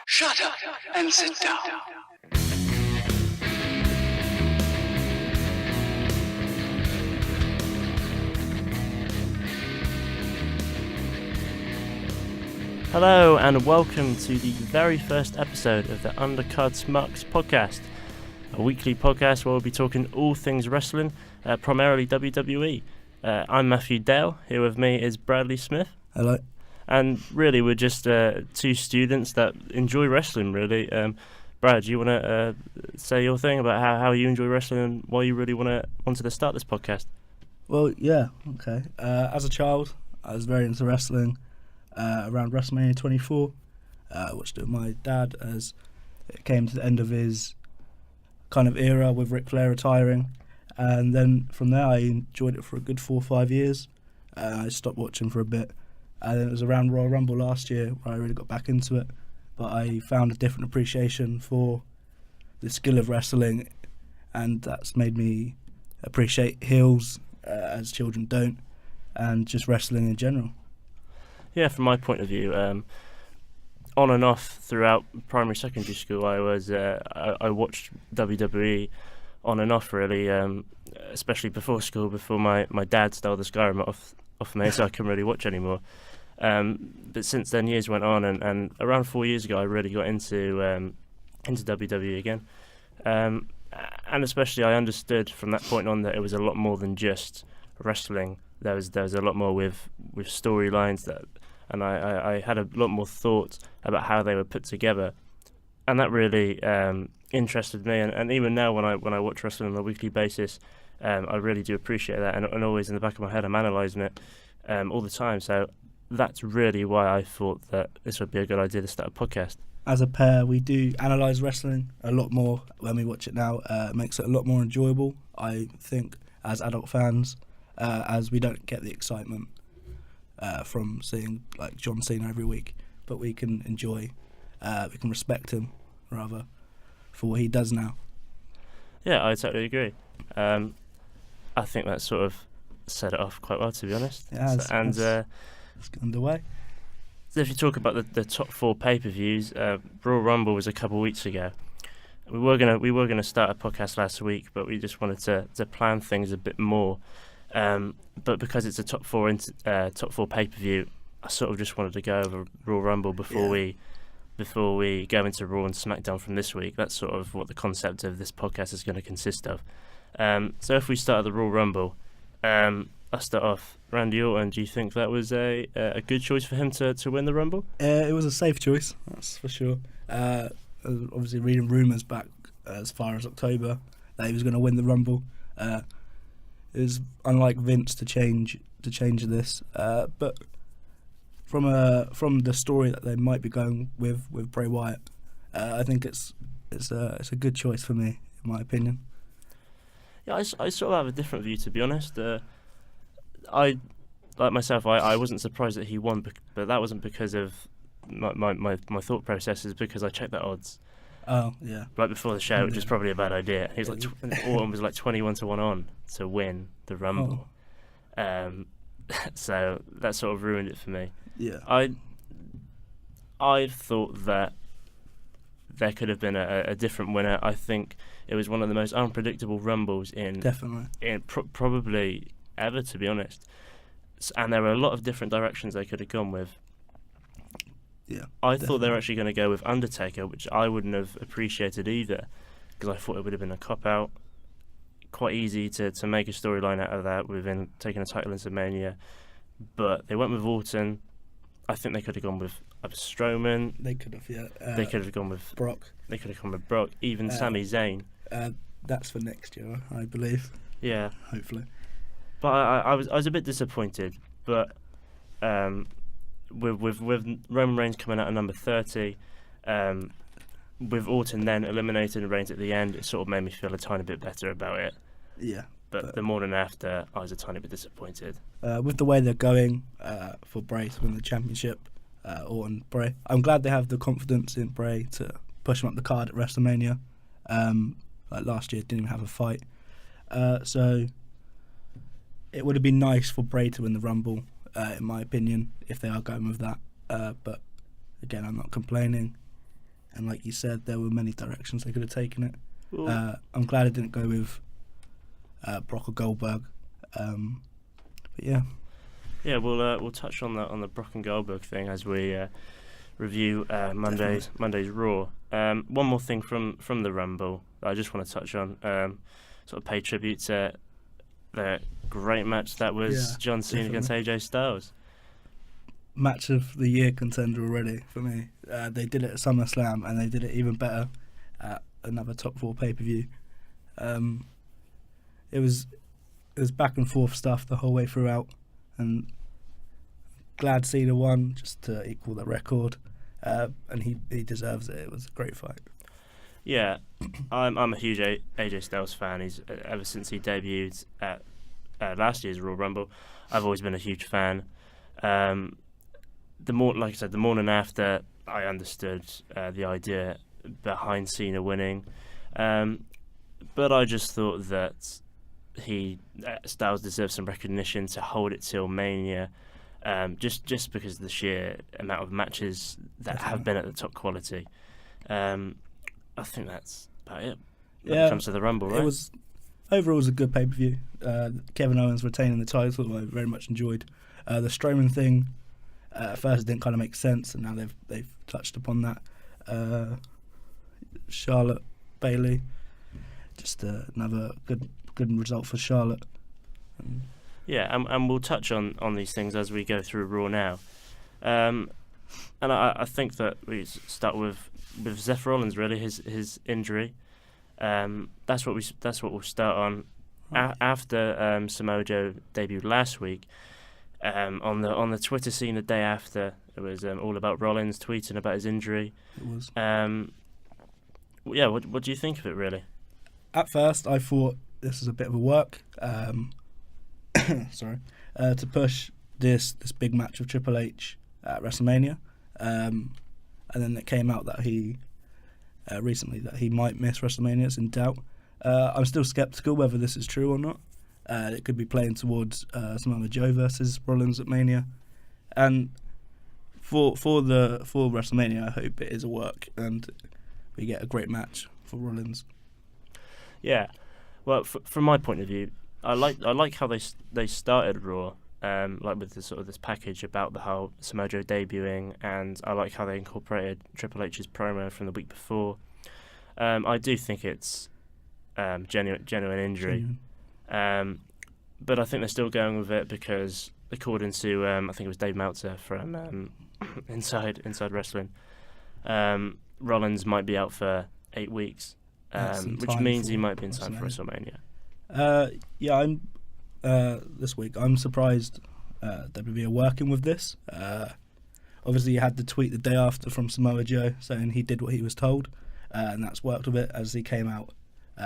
Shut up and sit down. Hello and welcome to the very first episode of the Undercuts Mucks podcast, a weekly podcast where we'll be talking all things wrestling, primarily WWE. I'm Matthew Dale, here with me is Bradley Smith. Hello. And really we're just two students that enjoy wrestling, really. Brad, do you want to say your thing about how you enjoy wrestling and why you really wanted to start this podcast? Well, yeah, okay. As a child, I was very into wrestling. Around WrestleMania 24, I watched it with my dad as it came to the end of his kind of era with Ric Flair retiring, and then from there I enjoyed it for a good 4 or 5 years. I stopped watching for a bit, and then it was around Royal Rumble last year where I really got back into it, but I found a different appreciation for the skill of wrestling, and that's made me appreciate heels as children don't, and just wrestling in general. Yeah, from my point of view, on and off throughout primary, secondary school, I watched WWE on and off really, especially before school, before my dad stole the Sky remote off me, so I couldn't really watch anymore. But since then, years went on, and around 4 years ago, I really got into WWE again, and especially I understood from that point on that it was a lot more than just wrestling. There was a lot more with storylines and I had a lot more thought about how they were put together, and that really interested me. And even now, when I watch wrestling on a weekly basis, I really do appreciate that. And always in the back of my head, I'm analysing it all the time. So that's really why I thought that this would be a good idea to start a podcast. As a pair, we do analyse wrestling a lot more when we watch it now. It makes it a lot more enjoyable, I think, as adult fans, as we don't get the excitement from seeing like John Cena every week, but we can enjoy, we can respect him rather for what he does now. Yeah, I totally agree. I think that sort of set it off quite well, to be honest. Yeah, let's get underway. So if you talk about the top 4 pay-per-views, Royal Rumble was a couple of weeks ago. We were gonna start a podcast last week, but we just wanted to plan things a bit more. But because it's a top 4 pay-per-view, I sort of just wanted to go over Royal Rumble before we go into Raw and SmackDown from this week. That's sort of what the concept of this podcast is going to consist of. So if we start at the Royal Rumble, I'll start off. Randy Orton, do you think that was a good choice for him to win the Rumble? It was a safe choice, that's for sure. Obviously reading rumours back as far as October that he was going to win the Rumble. It was unlike Vince to change this, but from the story that they might be going with Bray Wyatt, I think it's a good choice for me, in my opinion. Yeah, I sort of have a different view, to be honest. I like myself. I wasn't surprised that he won, but that wasn't because of my thought processes. Because I checked the odds. Oh yeah. Right before the show, which is probably a bad idea. He was Orton was like 21-1 on to win the Rumble. Oh. So that sort of ruined it for me. Yeah. I thought that there could have been a different winner. I think it was one of the most unpredictable Rumbles probably ever, to be honest. And there were a lot of different directions they could have gone with. Yeah, I thought they were actually going to go with Undertaker, which I wouldn't have appreciated either, because I thought it would have been a cop-out. Quite easy to make a storyline out of that within taking a title into Mania. But they went with Orton. I think they could have gone with Strowman. They could have, yeah. They could have gone with Brock. They could have gone with Brock. Even Sami Zayn. That's for next year, I believe. Yeah. Hopefully. But I was a bit disappointed. But with Roman Reigns coming out at number 30, with Orton then eliminated and Reigns at the end, it sort of made me feel a tiny bit better about it. Yeah. But the morning after, I was a tiny bit disappointed. With the way they're going for Bray to win the championship, Orton, Bray, I'm glad they have the confidence in Bray to push him up the card at WrestleMania. Like last year, didn't even have a fight. So it would have been nice for Bray to win the Rumble, in my opinion, if they are going with that. But again, I'm not complaining. and like you said, there were many directions they could have taken it. Well, I'm glad it didn't go with Brock or Goldberg. But yeah. yeah, we'll touch on the Brock and Goldberg thing as we review Monday's Raw. One more thing from the Rumble that I just want to touch on, sort of pay tribute to the great match that was John Cena against AJ Styles. Match of the year contender already for me. They did it at SummerSlam, and they did it even better at another top 4 pay-per-view. It was back and forth stuff the whole way throughout, and glad Cena won just to equal the record, and he deserves it. It was a great fight. Yeah, I'm a huge AJ Styles fan. He's ever since he debuted at last year's Royal Rumble, I've always been a huge fan. Like I said, the morning after, I understood the idea behind Cena winning, but I just thought that Styles deserves some recognition to hold it till Mania, just because of the sheer amount of matches that have been at the top quality. I think that's about it when it comes to the Rumble, right? It was a good pay-per-view. Kevin Owens retaining the title, I very much enjoyed. The Strowman thing, at first it didn't kind of make sense, and now they've touched upon that. Charlotte Bayley, just another good result for Charlotte. Yeah, and we'll touch on these things as we go through Raw now. And I think that we start with Seth Rollins, really, his injury. That's what we'll start on. After Samoa Joe debuted last week, on the Twitter scene the day after, it was all about Rollins tweeting about his injury. It was. Yeah, what do you think of it, really? At first, I thought this was a bit of a work. To push this big match of Triple H at WrestleMania, and then it came out that he recently that he might miss WrestleMania. It's in doubt. I'm still skeptical whether this is true or not. It could be playing towards Samoa Joe versus Rollins at Mania, and for WrestleMania, I hope it is a work and we get a great match for Rollins. Yeah, well, from my point of view, I like how they started Raw, like with this package about the whole Samoa Joe debuting, and I like how they incorporated Triple H's promo from the week before. I do think it's genuine injury, but I think they're still going with it because, according to I think it was Dave Meltzer from Inside Wrestling, Rollins might be out for 8 weeks, which means he might be in time for WrestleMania. I'm this week. I'm surprised WWE are working with this. Obviously, you had the tweet the day after from Samoa Joe saying he did what he was told, and that's worked with it as he came out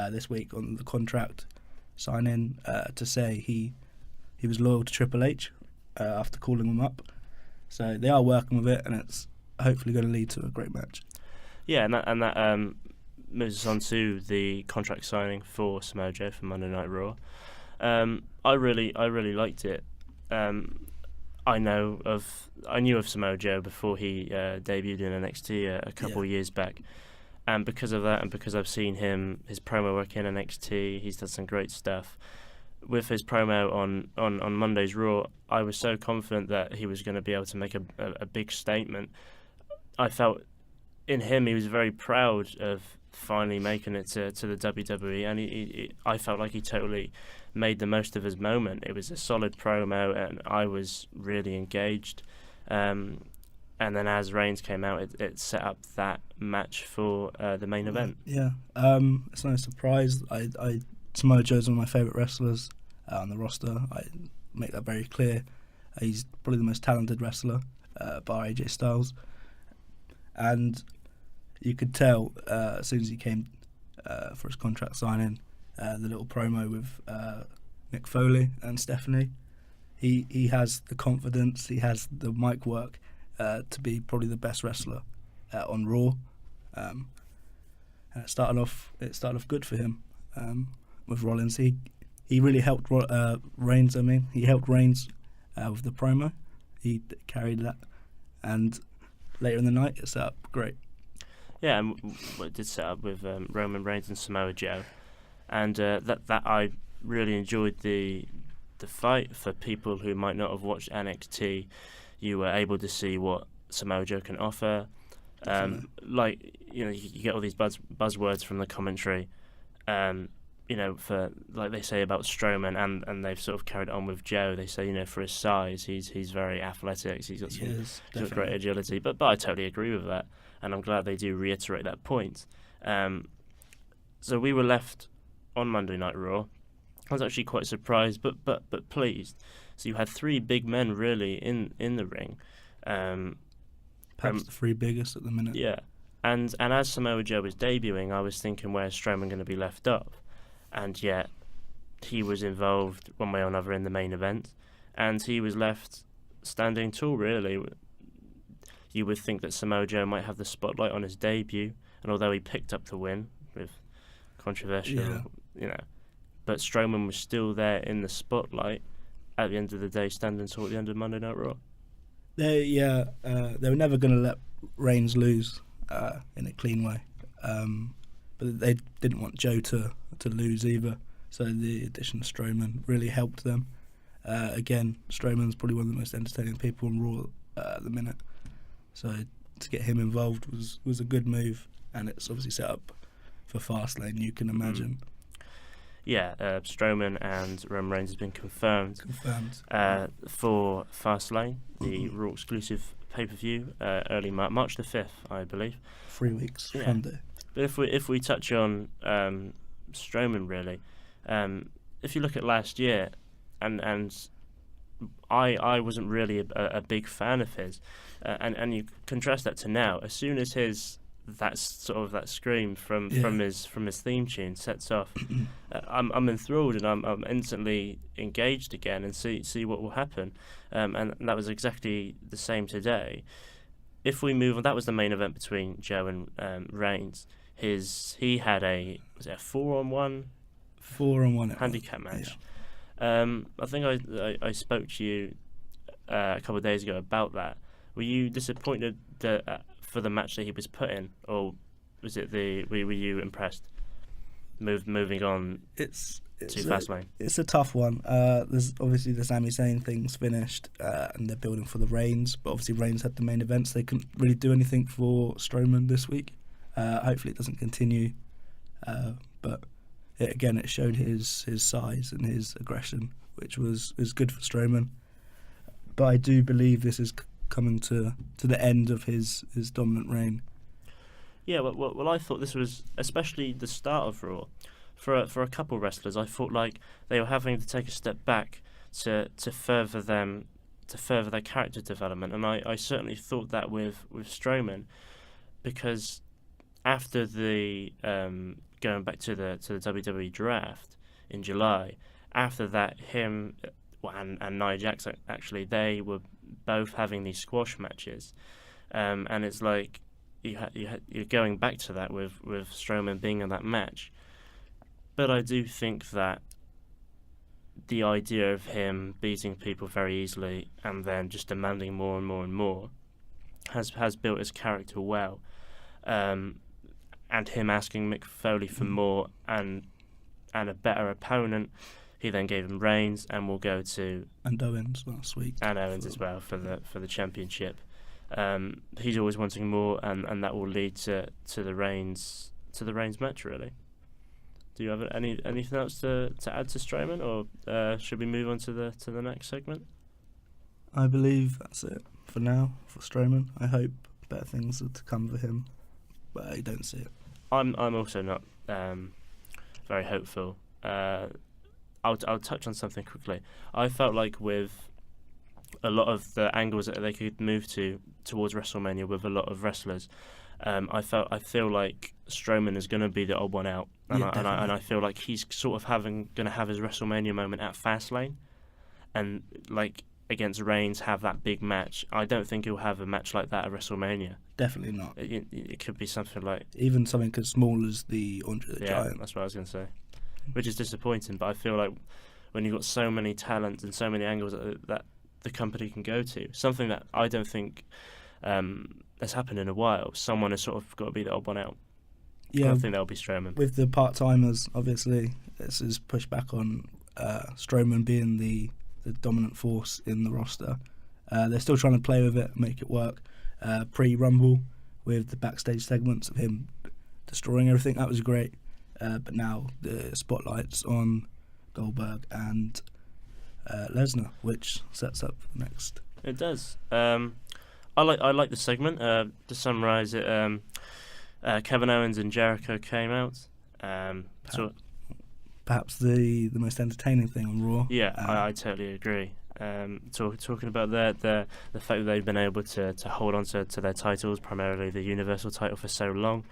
this week on the contract sign-in to say he was loyal to Triple H after calling him up. So they are working with it, and it's hopefully going to lead to a great match. Yeah, and that moves us on to the contract signing for Samoa Joe for Monday Night Raw. I really liked it. I knew of Samoa Joe before he debuted in NXT a couple of years back, and because of that, and because I've seen his promo work in NXT, he's done some great stuff. With his promo on Monday's Raw, I was so confident that he was going to be able to make a big statement. I felt in him he was very proud of finally making it to the WWE, and I felt like he totally made the most of his moment. It was a solid promo, and I was really engaged. And then as Reigns came out, it set up that match for the main event. Yeah, it's no surprise. Samoa Joe's one of my favourite wrestlers on the roster. I make that very clear. He's probably the most talented wrestler, bar AJ Styles. And you could tell as soon as he came for his contract signing, the little promo with Mick Foley and Stephanie, he has the confidence, he has the mic work to be probably the best wrestler on Raw. And it started off good for him with Rollins. He really helped Reigns. He helped Reigns with the promo. He carried that, and later in the night, it set up great. Yeah, and it did set up with Roman Reigns and Samoa Joe, and that I really enjoyed the fight. For people who might not have watched NXT, you were able to see what Samoa Joe can offer. Like, you know, you get all these buzzwords from the commentary. You know, for like they say about Strowman, and they've sort of carried on with Joe. They say, you know, for his size, he's very athletic. He's got great agility. But I totally agree with that, and I'm glad they do reiterate that point. So we were left on Monday Night Raw. I was actually quite surprised, but pleased. So you had three big men really in the ring. Perhaps the three biggest at the minute. Yeah, and as Samoa Joe was debuting, I was thinking, where's Strowman going to be left up? And yet he was involved one way or another in the main event, and he was left standing tall, really. You would think that Samoa Joe might have the spotlight on his debut, and although he picked up the win with controversial, you know, but Strowman was still there in the spotlight at the end of the day, standing tall at the end of Monday Night Raw. They were never going to let Reigns lose in a clean way, but they didn't want Joe to lose either. So the addition of Strowman really helped them. Again, Strowman's probably one of the most entertaining people on Raw at the minute. So to get him involved was a good move, and it's obviously set up for Fastlane, you can imagine. Yeah, Strowman and Roman Reigns has been confirmed for Fastlane, the Raw exclusive pay-per-view, early March the 5th, I believe. 3 weeks from there. But if we touch on Strowman, really, if you look at last year, and I wasn't really a big fan of his, and you contrast that to now. As soon as that scream from his theme tune sets off, I'm enthralled, and I'm instantly engaged again, and see what will happen. And that was exactly the same today. If we move on, that was the main event between Joe and Reigns. He had a 4-on-1 handicap match. Yeah. I think I spoke to you a couple of days ago about that. Were you disappointed for the match that he was put in, or was it were you impressed? Moving on to Fastlane. It's a tough one. There's obviously the Sami Zayn thing's finished, and they're building for the Reigns. But obviously Reigns had the main events. They couldn't really do anything for Strowman this week. Hopefully it doesn't continue. But it showed his size and his aggression, which was good for Strowman. But I do believe this is coming to the end of his dominant reign. Yeah, well, I thought this was, especially the start of Raw, for a couple wrestlers, I thought like they were having to take a step back to further their character development, and I certainly thought that with Strowman, because after the going back to the WWE draft in July, after that him and Nia Jax, actually, they were both having these squash matches, and it's like you're going back to that with Strowman being in that match. But I do think that the idea of him beating people very easily and then just demanding more and more and more has built his character well, and him asking Mick Foley for more and a better opponent. He then gave him Reigns, and we'll go to Owens last week, and Owens as well for the championship. He's always wanting more, and that will lead to the Reigns match, really. Do you have anything else to add to Strowman, or should we move on to the next segment? I believe that's it for now for Strowman. I hope better things are to come for him, but I don't see it. I'm also not very hopeful. I'll touch on something quickly. I felt like with a lot of the angles that they could move towards WrestleMania with a lot of wrestlers, I feel like Strowman is going to be the odd one out, and I feel like he's sort of going to have his WrestleMania moment at Fastlane, and like against Reigns have that big match. I don't think he'll have a match like that at WrestleMania. Definitely not. It could be something like even something as small as the Andre the Giant. That's what I was going to say. Which is disappointing, but I feel like when you've got so many talents and so many angles that the company can go to, something that I don't think that's happened in a while. Someone has sort of got to be the odd one out. Yeah, I think that'll be Strowman. with the part-timers, obviously, this is pushed back on Strowman being the dominant force in the roster. They're still trying to play with it, make it work. Pre-Rumble, with the backstage segments of him destroying everything, that was great. But now the spotlight's on Goldberg and Lesnar, which sets up the next. It does. I like the segment. To summarise it, Kevin Owens and Jericho came out. Perhaps the most entertaining thing on Raw. Yeah, I totally agree. Talking about the fact that they've been able to hold on to their titles, primarily the Universal title, for so long.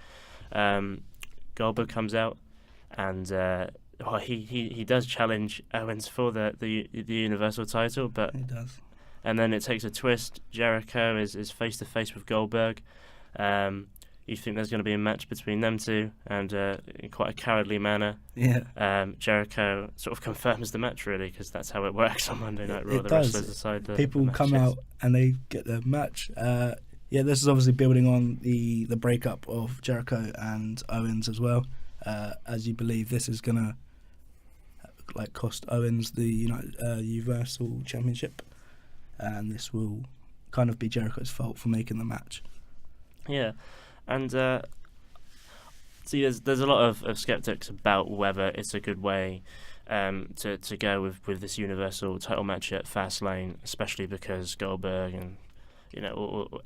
Goldberg comes out and he does challenge Owens for the Universal title, but He does. and then it takes a twist. Jericho is face to face with Goldberg. You think there's going to be a match between them two, and in quite a cowardly manner, Jericho sort of confirms the match, really, because that's how it works on Monday Night Raw. It The does. wrestlers decide the People the come matches. out and they get the match. This is obviously building on the breakup of Jericho and Owens as well. As you believe, this is gonna cost Owens the Universal Championship, and this will kind of be Jericho's fault for making the match. Yeah, and see, there's a lot of skeptics about whether it's a good way to go with this Universal title match at Fastlane, especially because Goldberg and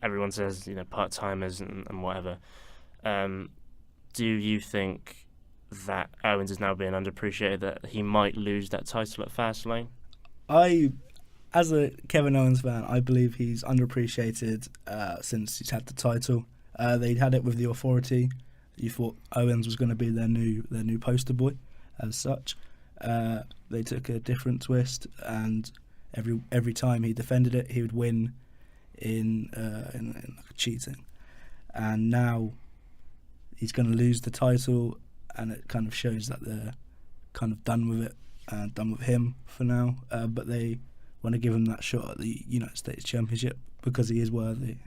everyone says part timers and whatever. Do you think that Owens is now being underappreciated, that he might lose that title at Fastlane? As a Kevin Owens fan, I believe he's underappreciated since he's had the title. They'd had it with the Authority. You thought Owens was going to be their new poster boy, as such. They took a different twist, and every time he defended it, he would win in cheating. And now he's going to lose the title, and it kind of shows that they're kind of done with it and done with him for now. But they want to give him that shot at the United States Championship because he is worthy.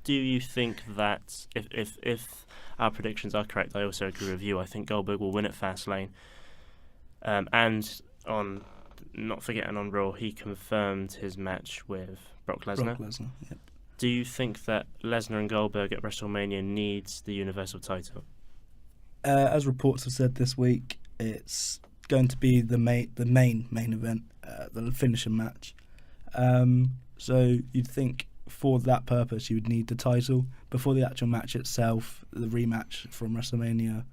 Do you think that if our predictions are correct, I also agree with you. I think Goldberg will win at Fastlane. And not forgetting on Raw, he confirmed his match with Brock Lesnar. Yep. Do you think that Lesnar and Goldberg at WrestleMania needs the Universal title? As reports have said this week, it's going to be the main event, the finishing match. So you'd think for that purpose you would need the title before the actual match itself, the rematch from WrestleMania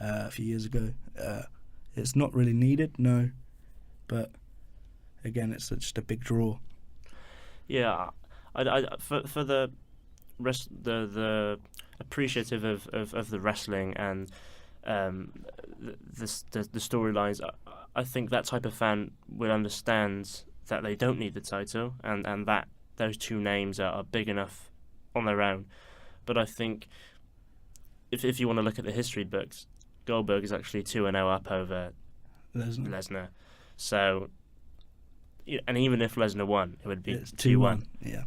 a few years ago. It's not really needed, no, but again, it's just a big draw. Yeah, for the rest, the appreciative of the wrestling and the storylines, I think that type of fan will understand that they don't need the title, and that those two names are big enough on their own. But I think if you want to look at the history books, Goldberg is actually 2-0 up over Lesnar. So, and even if Lesnar won, it would be 2-1. Yeah.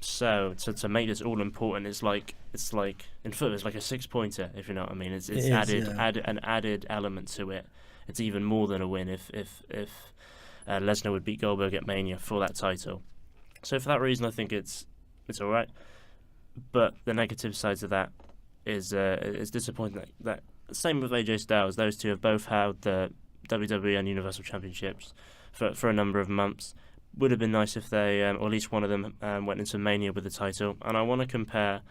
So to make this all important, it's like in football, it's like a 6-pointer, if you know what I mean. It's an added element to it. It's even more than a win if Lesnar would beat Goldberg at Mania for that title. So for that reason, I think it's all right. But the negative sides of that is disappointing. That same with AJ Styles. Those two have both held the WWE and Universal Championships for a number of months. Would have been nice if they, or at least one of them, went into Mania with the title. And I want to compare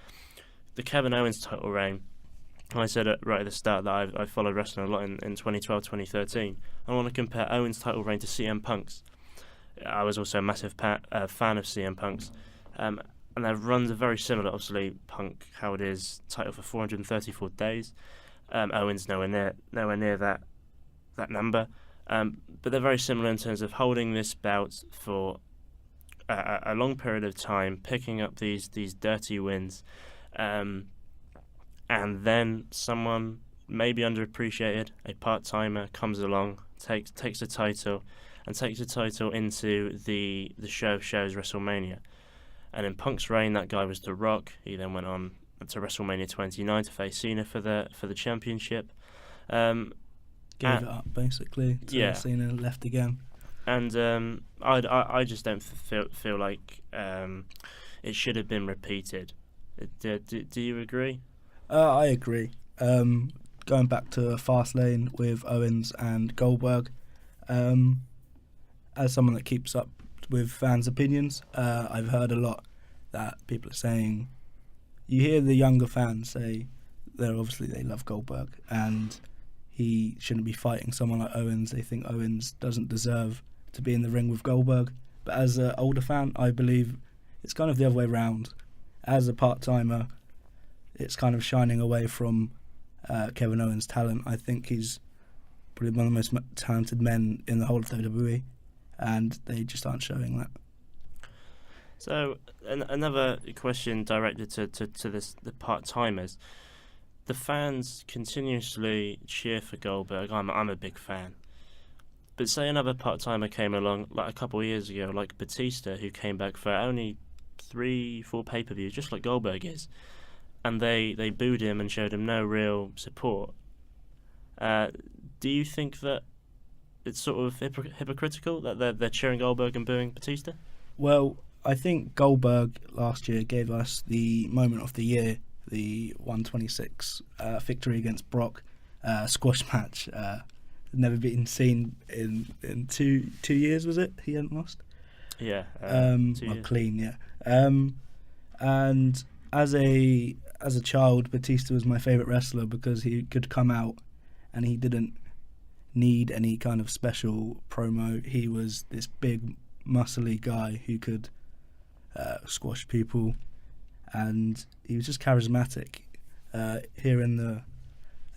the Kevin Owens title reign. I said it right at the start that I followed wrestling a lot in 2012, 2013. I want to compare Owens' title reign to CM Punk's. I was also a massive fan of CM Punk's. And their runs are very similar. Obviously, Punk held his title for 434 days. Owens nowhere near that number. But they're very similar in terms of holding this bout for a long period of time, picking up these dirty wins, and then someone maybe underappreciated, a part-timer, comes along, takes the title, and takes the title into the show of shows, WrestleMania. And in Punk's reign, that guy was The Rock. He then went on to WrestleMania 29 to face Cena for the championship. Gave it up basically. To Cena, left again. And I just don't feel like it should have been repeated. Do you agree? I agree. Going back to Fastlane with Owens and Goldberg, as someone that keeps up with fans' opinions, I've heard a lot that people are saying. You hear the younger fans say they love Goldberg and he shouldn't be fighting someone like Owens. They think Owens doesn't deserve to be in the ring with Goldberg. But as an older fan, I believe it's kind of the other way around. As a part-timer, it's kind of shining away from Kevin Owens' talent. I think he's probably one of the most talented men in the whole of WWE, and they just aren't showing that. So another question directed to the part-timers. The fans continuously cheer for Goldberg. I'm a big fan. But say another part-timer came along like a couple of years ago, like Batista, who came back for only 3-4 pay-per-views, just like Goldberg is, and they booed him and showed him no real support. Do you think that it's sort of hypocritical that they're cheering Goldberg and booing Batista? Well, I think Goldberg last year gave us the moment of the year, the 126 victory against Brock, squash match. Never been seen in 2 years, was it? He hadn't lost? Yeah. 2 years. Clean, yeah. And as a child, Batista was my favourite wrestler because he could come out and he didn't need any kind of special promo. He was this big, muscly guy who could squash people, and he was just charismatic. Hearing the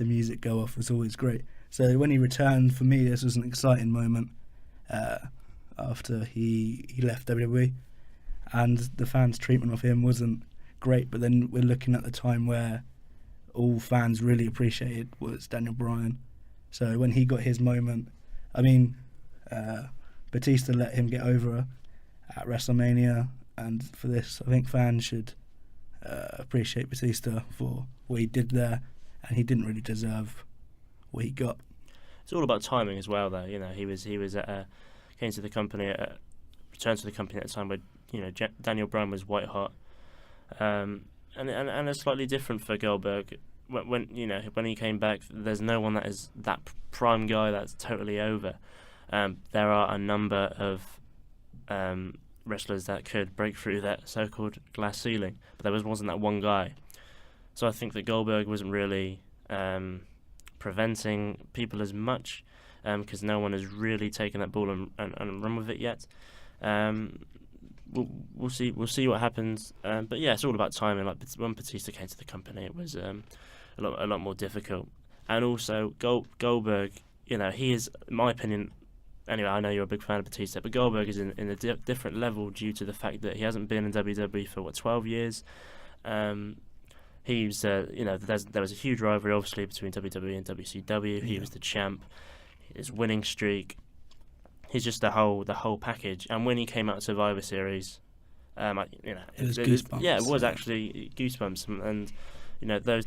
music go off was always great. So when he returned, for me, this was an exciting moment after he left WWE, and the fans' treatment of him wasn't great. But then we're looking at the time where all fans really appreciated was Daniel Bryan. So when he got his moment, I mean, Batista let him get over at WrestleMania, and for this, I think fans should appreciate Batista for what he did there, and he didn't really deserve what he got. It's all about timing as well, though. You know, he was came to the company returned to the company at a time where Daniel Bryan was white hot, and it's slightly different for Goldberg. When he came back, there's no one that is that prime guy that's totally over. There are a number of wrestlers that could break through that so-called glass ceiling, but there wasn't that one guy. So I think that Goldberg wasn't really preventing people as much because no one has really taken that ball and run with it yet. We'll see what happens. But yeah, it's all about timing. Like when Batista came to the company, it was a lot more difficult. And also Goldberg, he is, in my opinion. Anyway, I know you're a big fan of Batista, but Goldberg is in a different level due to the fact that he hasn't been in WWE for 12 years. He's there was a huge rivalry obviously between WWE and WCW. He was the champ, his winning streak. He's just the whole package. And when he came out of Survivor Series, it was goosebumps. Yeah, it was actually goosebumps, and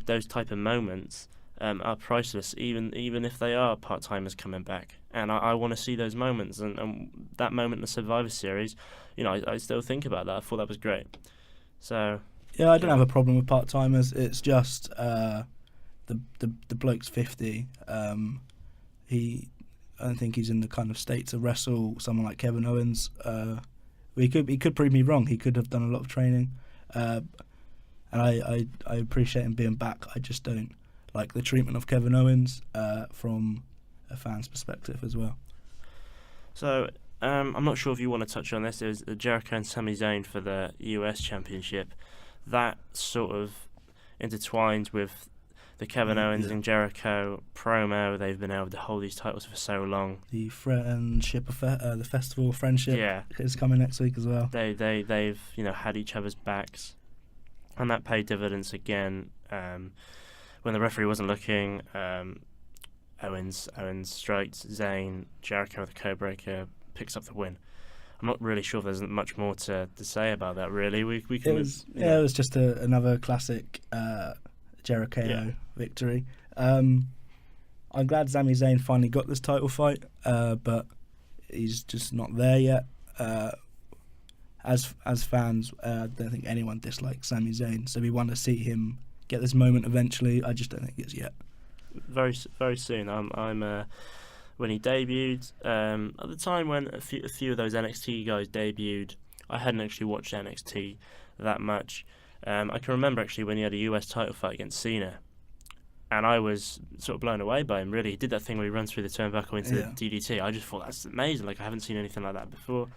those type of moments are priceless, even if they are part-timers coming back. And I want to see those moments, and that moment in the Survivor Series, I still think about that. I thought that was great. So yeah, I don't have a problem with part-timers. It's just the bloke's 50. I don't think he's in the kind of state to wrestle someone like Kevin Owens. He could prove me wrong. He could have done a lot of training, and I appreciate him being back. I just don't like the treatment of Kevin Owens from a fan's perspective as well. So I'm not sure if you want to touch on this. There's Jericho and Sami Zayn for the US Championship. That sort of intertwined with the Kevin Owens and Jericho promo. They've been able to hold these titles for so long. The friendship affair, the festival of friendship, is coming next week as well. They've had each other's backs, and that paid dividends again. When the referee wasn't looking, Owens strikes Zayn. Jericho with a code breaker picks up the win. I'm not really sure if there's much more to say about that. Really, we It can. was it was just another classic Jericho victory. I'm glad Sami Zayn finally got this title fight, but he's just not there yet. As fans, I don't think anyone dislikes Sami Zayn, so we want to see him get this moment eventually. I just don't think it's yet. Very soon. I'm when he debuted. At the time when a few of those NXT guys debuted, I hadn't actually watched NXT that much. I can remember actually when he had a US title fight against Cena, and I was sort of blown away by him. Really, he did that thing where he runs through the turnbuckle into the DDT. I just thought that's amazing. Like, I haven't seen anything like that before.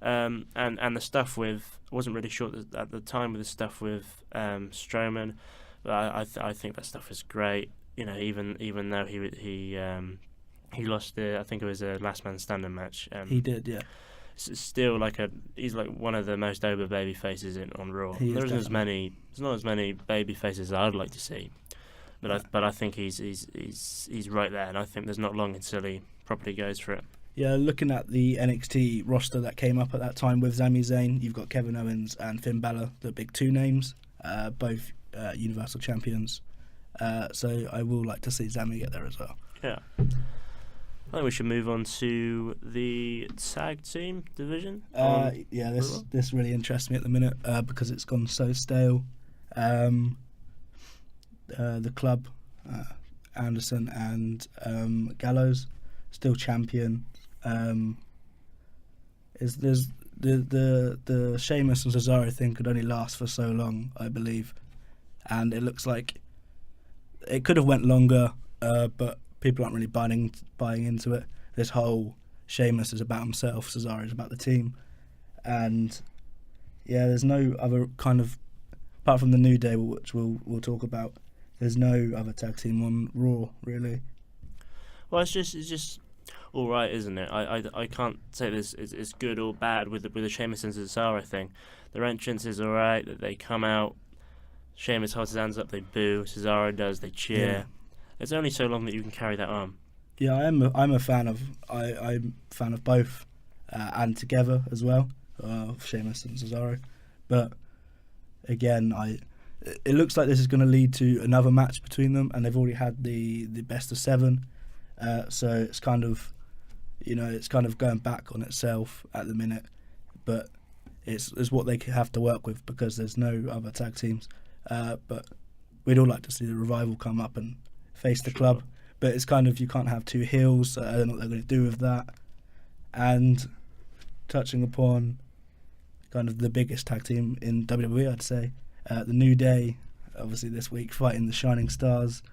And the stuff with, I wasn't really sure at the time with the stuff with Strowman, but I think that stuff was great. You know, even though he lost I think it was a last man standing match. He did, yeah. It's still he's like one of the most over baby faces on Raw. There's not as many baby faces as I'd like to see, but I think he's right there, and I think there's not long until he properly goes for it. Yeah, looking at the NXT roster that came up at that time with Sami Zayn, you've got Kevin Owens and Finn Balor, the big two names, both Universal Champions. So I will like to see Sami get there as well. Yeah. I think we should move on to the tag team division. This really interests me at the minute because it's gone so stale. The club, Anderson and Gallows, still champion. Is there's the Sheamus and Cesaro thing could only last for so long, I believe, and it looks like it could have went longer, but people aren't really buying into it. This whole Sheamus is about himself, Cesaro is about the team, and there's no other kind of, apart from the New Day, which we'll talk about. There's no other tag team on Raw really. Well, it's just all right, isn't it? I can't say this is good or bad with the Sheamus and Cesaro thing. Their entrance is all right. That they come out, Sheamus holds his hands up, they boo. Cesaro does, they cheer. Yeah. It's only so long that you can carry that on. Yeah, I'm a fan of I'm a fan of both, and together as well, Sheamus and Cesaro. But again, it looks like this is going to lead to another match between them, and they've already had the best of 7. So it's kind of, it's kind of going back on itself at the minute, but it's what they have to work with because there's no other tag teams. But we'd all like to see the Revival come up and face the club, but it's kind of, you can't have two heels, so I don't know what they're going to do with that. And touching upon kind of the biggest tag team in WWE, I'd say, the New Day, obviously this week fighting the Shining Stars.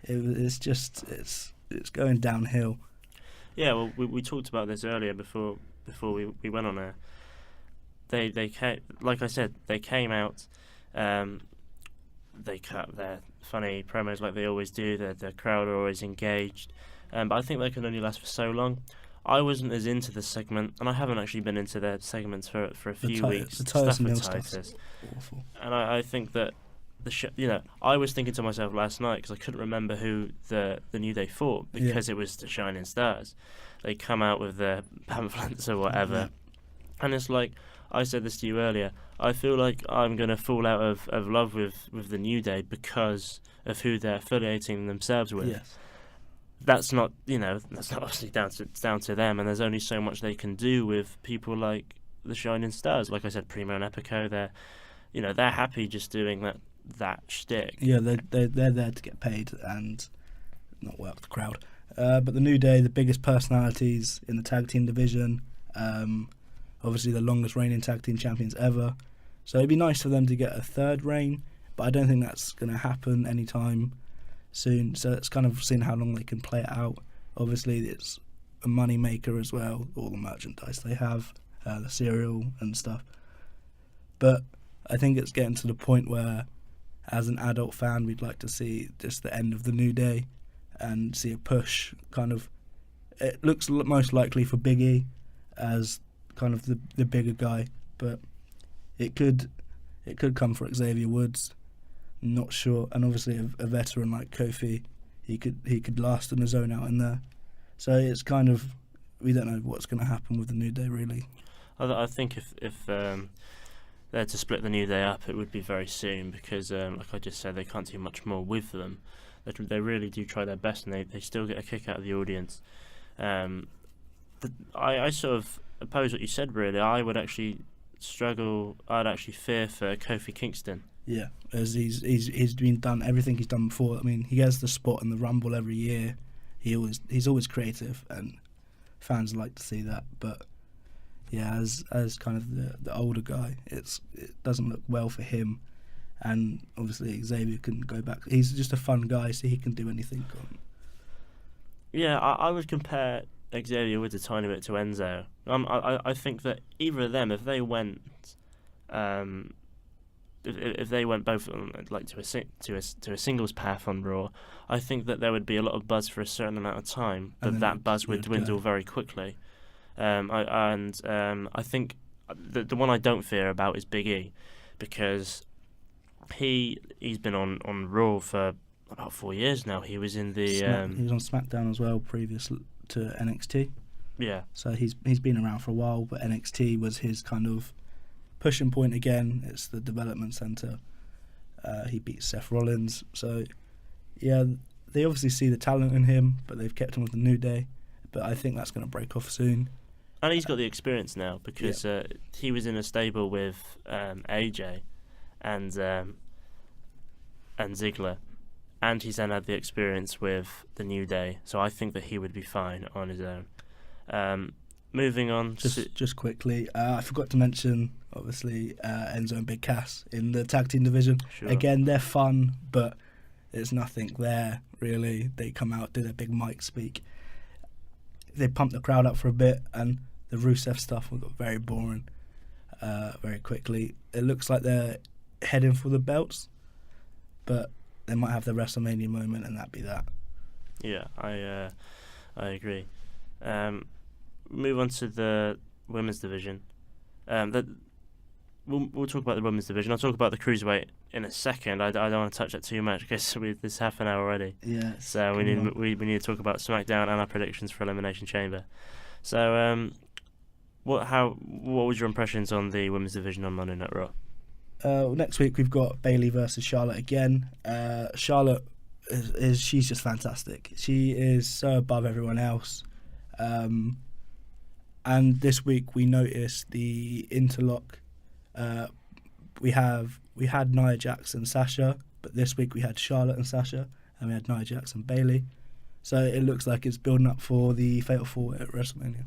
It's going downhill. Yeah, well, we talked about this earlier before we went on air. They came, like I said, they came out. They cut their funny promos like they always do. The crowd are always engaged, but I think they can only last for so long. I wasn't as into the segment, and I haven't actually been into their segments for a few weeks. The Titus and stuff, awful. And I think that I was thinking to myself last night because I couldn't remember who the New Day fought because it was the Shining Stars. They come out with their pamphlets or whatever, and it's like, I said this to you earlier, I feel like I'm going to fall out of love with the New Day because of who they're affiliating themselves with. Yes. That's not obviously down to them, and there's only so much they can do with people like the Shining Stars. Like I said, Primo and Epico, they're happy just doing that shtick. Yeah, they're there to get paid and not work the crowd. But the New Day, the biggest personalities in the tag team division, obviously the longest reigning tag team champions ever. So it'd be nice for them to get a third reign, but I don't think that's going to happen anytime soon. So it's kind of seeing how long they can play it out. Obviously, it's a money maker as well, all the merchandise they have, the cereal and stuff. But I think it's getting to the point where, as an adult fan, we'd like to see just the end of the New Day and see a push. Kind of, it looks most likely for Big E as kind of the bigger guy, but it could come for Xavier Woods. Not sure, and obviously a veteran like Kofi, he could last on his own out in there. So it's kind of we don't know what's going to happen with the New Day, really. I think if they're to split the New Day up, it would be very soon because, like I just said, they can't do much more with them. They really do try their best, and they still get a kick out of the audience. I sort of oppose what you said, really. I would actually struggle. I'd actually fear for Kofi Kingston. Yeah, as he's been done everything he's done before. I mean, he gets the spot in the Rumble every year. He's always creative, and fans like to see that. But yeah, as kind of the older guy, it doesn't look well for him. And obviously Xavier can go back. He's just a fun guy, so he can do anything. Yeah, I would compare Xavier Woods a tiny bit to Enzo. I think that either of them, if they went, if they went both like to a singles path on Raw, I think that there would be a lot of buzz for a certain amount of time, but that buzz would dwindle very quickly. I think the one I don't fear about is Big E, because he's been on Raw for about 4 years now. He was in the he was on SmackDown as well, previous to NXT. Yeah. So he's been around for a while, but NXT was his kind of pushing point again. It's the development center. He beat Seth Rollins. So yeah, they obviously see the talent in him, but they've kept him with the New Day. But I think that's going to break off soon. And he's got the experience now because he was in a stable with AJ and Ziggler, and he's then had the experience with the New Day. So I think that he would be fine on his own. Moving on, just quickly, I forgot to mention obviously Enzo and Big Cass in the tag team division. Sure. Again, they're fun, but there's nothing there really. They come out, do their big mic speak. They pump the crowd up for a bit, and the Rusev stuff got very boring very quickly. It looks like they're heading for the belts, but they might have their WrestleMania moment, and that'd be that. Yeah, I agree. Move on to the women's division. We'll talk about the women's division. I'll talk about the cruiserweight in a second. I don't want to touch that too much because it's half an hour already. Yeah. So we need to talk about SmackDown and our predictions for Elimination Chamber. So what was your impressions on the women's division on Monday Night Raw? Next week we've got Bayley versus Charlotte again. Charlotte she's just fantastic. She is so above everyone else. And this week we noticed the interlock. We had Nia Jax and Sasha, but this week we had Charlotte and Sasha, and we had Nia Jax and Bayley. So it looks like it's building up for the Fatal 4 at WrestleMania.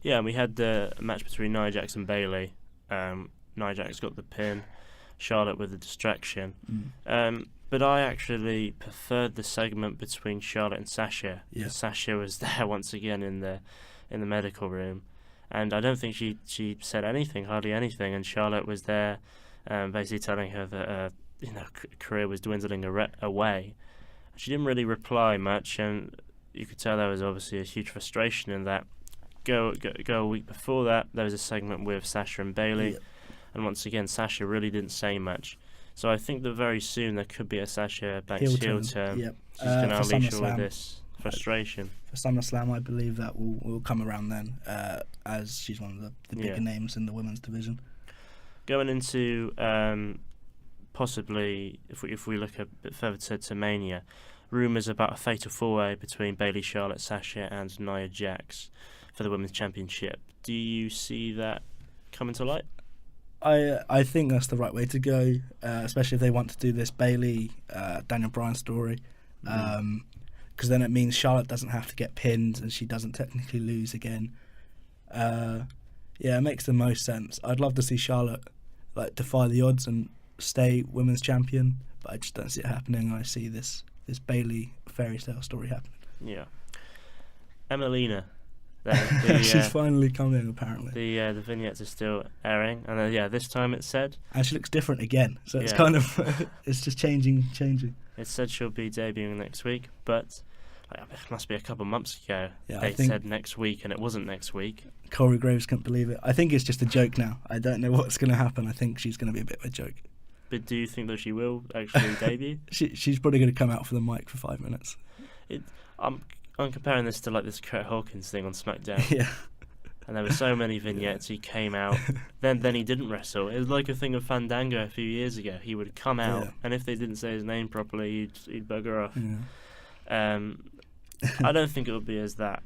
Yeah, and we had a match between Nia Jax and Bayley. Nia Jax got the pin, Charlotte with the distraction. But I actually preferred the segment between Charlotte and Sasha. Yeah. Sasha was there once again in the medical room, and I don't think she said anything, hardly anything. And Charlotte was there, basically telling her that career was dwindling away. She didn't really reply much, and you could tell there was obviously a huge frustration in that. Go a week before that, there was a segment with Sasha and Bayley. Yeah. And once again, Sasha really didn't say much. So I think that very soon there could be a Sasha Banks heel turn. Yep. She's going to unleash all SummerSlam. of this frustration. For SummerSlam, I believe that will come around then, as she's one of the bigger names in the women's division. Going into possibly, if we look a bit further to Mania, rumours about a fatal four-way between Bayley, Charlotte, Sasha and Nia Jax for the women's championship. Do you see that coming to light? I think that's the right way to go, especially if they want to do this Bayley Daniel Bryan story, because then it means Charlotte doesn't have to get pinned and she doesn't technically lose again. It makes the most sense. I'd love to see Charlotte defy the odds and stay women's champion, but I just don't see it happening. I see this Bayley fairy tale story happening. Yeah, Emelina. She's finally coming, apparently. The vignettes are still airing, and this time it said, and she looks different again. So it's kind of it's just changing. It said she'll be debuting next week, but it must be a couple months ago. Yeah, they said next week, and it wasn't next week. Corey Graves couldn't believe it. I think it's just a joke now. I don't know what's going to happen. I think she's going to be a bit of a joke. But do you think that she will actually debut? She's probably going to come out for the mic for 5 minutes. I'm comparing this to like this Kurt Hawkins thing on SmackDown. Yeah. And there were so many vignettes. He came out, then he didn't wrestle. It was like a thing of Fandango a few years ago. He would come out, and if they didn't say his name properly, he'd bugger off. Yeah. I don't think it would be as that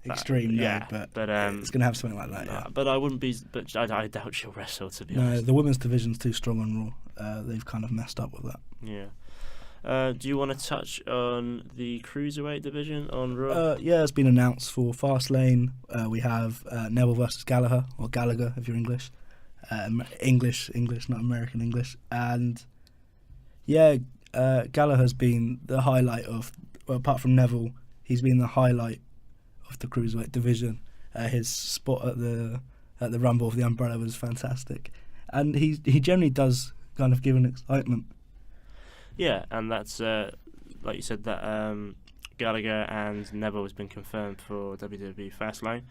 extreme, yeah, but it's going to have something like that. Yeah. But I wouldn't be. But I doubt she'll wrestle, to be No, honest. the women's division's too strong on Raw. They've kind of messed up with that. Yeah. Do you want to touch on the cruiserweight division on Raw? Yeah, it's been announced for Fastlane. We have Neville versus Gallagher, or Gallagher if you're English. English, not American English. And yeah, Gallagher's been the highlight of, well, apart from Neville, he's been the highlight of the cruiserweight division. His spot at the Rumble of the Umbrella was fantastic, and he generally does kind of give an excitement. Yeah, and that's like you said, that Gallagher and Neville has been confirmed for WWE Fastlane.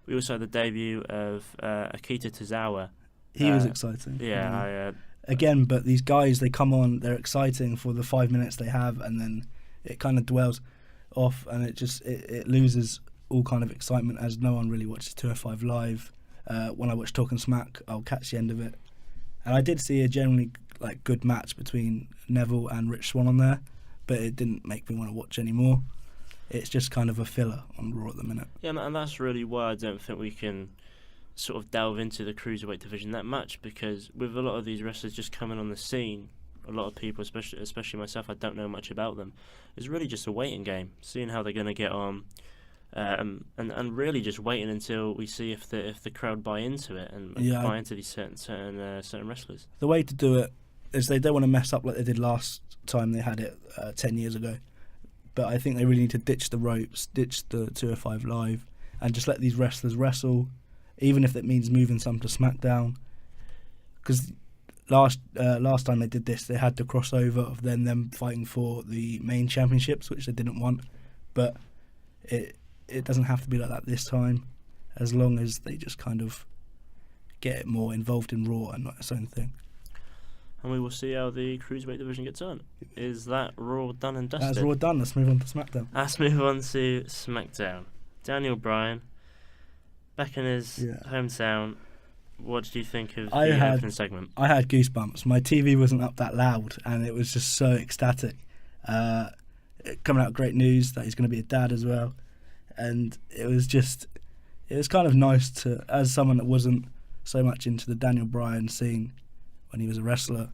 We also had the debut of Akita Tozawa. He was exciting. Yeah, again, but these guys, they come on, they're exciting for the 5 minutes they have, and then it kind of dwells off, and it loses all kind of excitement, as no one really watches 205 Live. When I watch Talking Smack, I'll catch the end of it. And I did see a generally good match between Neville and Rich Swann on there, but it didn't make me want to watch anymore. It's just kind of a filler on Raw at the minute. Yeah, and that's really why I don't think we can sort of delve into the cruiserweight division that much, because with a lot of these wrestlers just coming on the scene, a lot of people, especially myself, I don't know much about them. It's really just a waiting game, seeing how they're going to get on, and really just waiting until we see if the crowd buy into it and buy into these certain wrestlers. The way to do it is they don't want to mess up like they did last time they had it 10 years ago. But I think they really need to ditch the ropes, ditch the 205 Live, and just let these wrestlers wrestle, even if it means moving some to SmackDown. Because last time they did this, they had the crossover of them fighting for the main championships, which they didn't want. But it doesn't have to be like that this time, as long as they just kind of get it more involved in Raw and not its own thing. And we will see how the cruiserweight division gets on. Is that Raw done and dusted? That's Raw done. Let's move on to SmackDown. Let's move on to SmackDown. Daniel Bryan, back in his hometown. What did you think of the opening segment? I had goosebumps. My TV wasn't up that loud, and it was just so ecstatic. Coming out great news that he's going to be a dad as well. And it was kind of nice to, as someone that wasn't so much into the Daniel Bryan scene when he was a wrestler,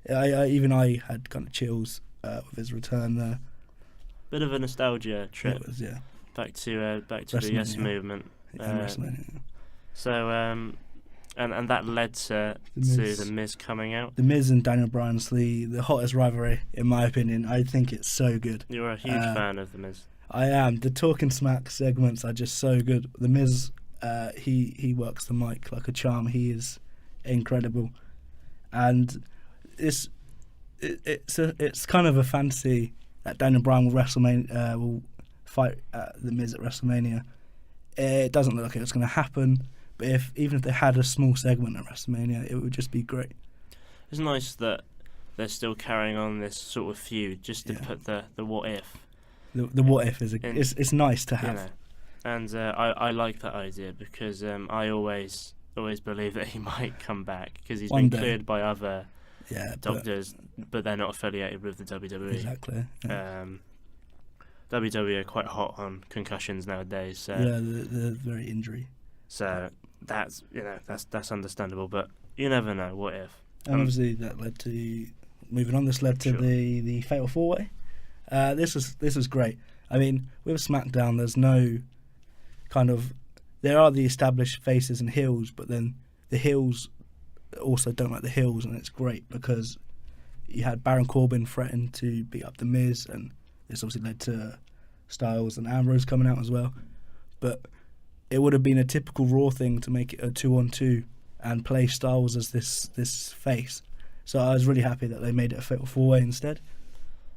I had kind of chills with his return there. Bit of a nostalgia trip. It was, yeah. Back to the Yes movement. So and that led to the Miz coming out. The Miz and Daniel Bryan's the hottest rivalry, in my opinion. I think it's so good. You're a huge fan of the Miz. I am. The Talking Smack segments are just so good. The Miz, he works the mic like a charm. He is incredible, and it's kind of a fantasy that Daniel Bryan will fight the Miz at WrestleMania. It doesn't look like it's going to happen, but even if they had a small segment at WrestleMania, it would just be great. It's nice that they're still carrying on this sort of feud, just to put the what if. The what if it's nice to have. You know, and I like that idea, because I always believe that he might come back, because he's been cleared by other doctors, but they're not affiliated with the WWE. Exactly. Yeah. WWE are quite hot on concussions nowadays. So they're very injury. So that's understandable, but you never know. What if? And obviously that led to moving on. This led to the Fatal 4-Way. This was great. I mean, with SmackDown, there's no kind of, there are the established faces and heels, but then the heels also don't like the heels, and it's great because you had Baron Corbin threaten to beat up the Miz, and this obviously led to Styles and Ambrose coming out as well. But it would have been a typical Raw thing to make it a 2-on-2 and play Styles as this face. So I was really happy that they made it a Fatal 4-Way instead.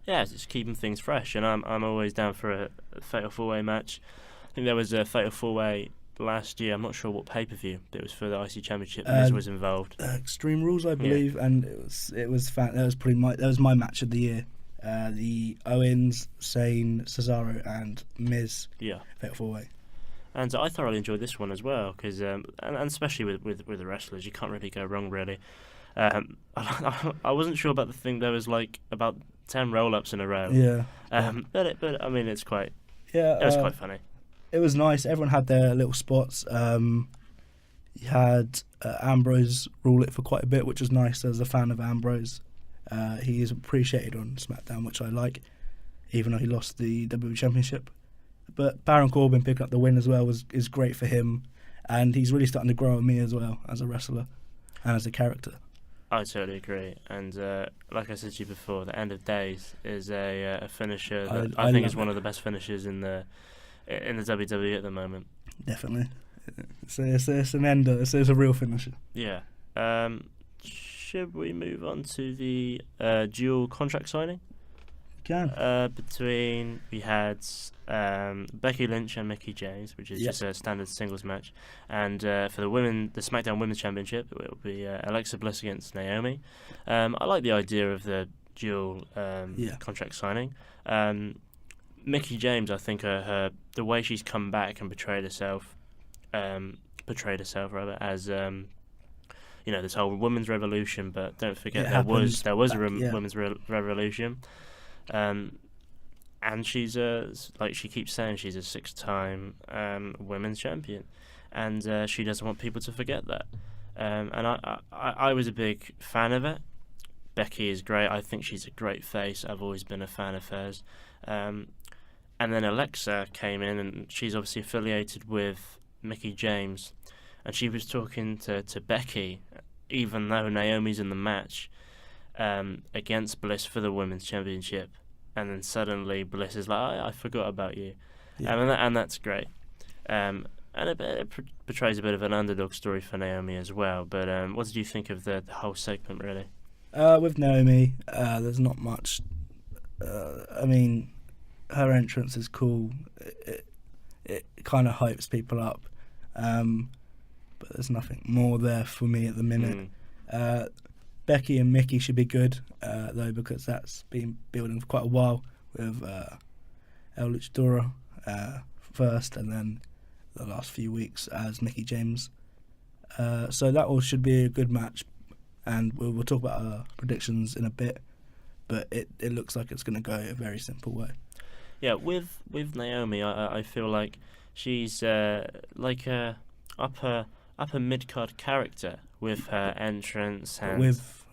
Yeah, it's just keeping things fresh, and I'm always down for a Fatal 4-Way match. I think there was a Fatal 4-Way last year. I'm not sure what pay-per-view, but it was for the IC Championship. Miz was involved. Extreme Rules, I believe, and it was that was my match of the year. the Owens, Sane, Cesaro, and Miz Yeah. Fatal 4-Way. And I thoroughly enjoyed this one as well, because and especially with the wrestlers, you can't really go wrong, really. I wasn't sure about the thing. There was like about 10 roll-ups in a row. Yeah. But I mean, it was quite funny. It was nice. Everyone had their little spots. You had Ambrose rule it for quite a bit, which was nice as a fan of Ambrose. He is appreciated on SmackDown, which I like, even though he lost the WWE Championship. But Baron Corbin picking up the win as well is great for him, and he's really starting to grow on me as well as a wrestler and as a character. I totally agree. And like I said to you before, the End of Days is a finisher that I think is one of the best finishers in the WWE at the moment. Definitely. It's an ender. It's a real finisher. Yeah. Should we move on to the dual contract signing? Can. We had Becky Lynch and Mickie James, which is just a standard singles match, and for the SmackDown Women's Championship, it will be Alexa Bliss against Naomi. I like the idea of the dual contract signing. Mickie James, I think the way she's come back and portrayed herself as this whole women's revolution. But don't forget there was a women's revolution. And she's like she keeps saying, she's a 6-time women's champion, and she doesn't want people to forget that. And I was a big fan of it. Becky is great. I think she's a great face. I've always been a fan of hers. And then Alexa came in, and she's obviously affiliated with Mickie James, and she was talking to Becky, even though Naomi's in the match against Bliss for the women's championship. And then suddenly Bliss is like, I forgot about you. And that's great. And it portrays a bit of an underdog story for Naomi as well. But what did you think of the whole segment, really? With Naomi, there's not much. I mean, her entrance is cool. It kind of hypes people up. But there's nothing more there for me at the minute. Becky and Mickie should be good, though, because that's been building for quite a while with El Luchador first, and then the last few weeks as Mickie James. So that all should be a good match, and we'll talk about our predictions in a bit, but it looks like it's going to go a very simple way. Yeah, with Naomi, I feel like she's like a upper mid-card character with her entrance, and with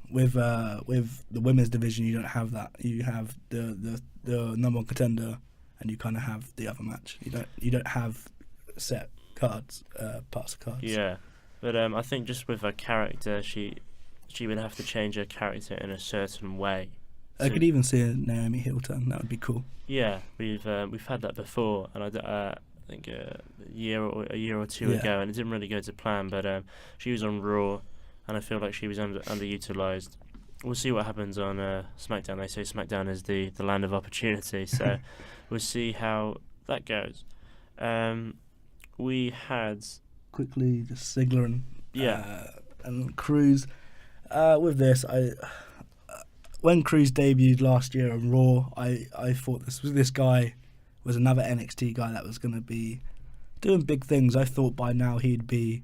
the women's division, you don't have that. You have the number one contender, and you kind of have the other match. You don't have set cards, parts of cards. Yeah, but I think just with her character, she would have to change her character in a certain way. I could even see a Naomi heel turn. That would be cool. Yeah, we've had that before, and I think a year or two ago, and it didn't really go to plan. But she was on Raw, and I feel like she was underutilized. We'll see what happens on SmackDown. They say SmackDown is the land of opportunity, so we'll see how that goes. We had quickly just Ziggler and Cruz. With this, when Cruz debuted last year on Raw, I thought this guy was another NXT guy that was going to be doing big things. I thought by now he'd be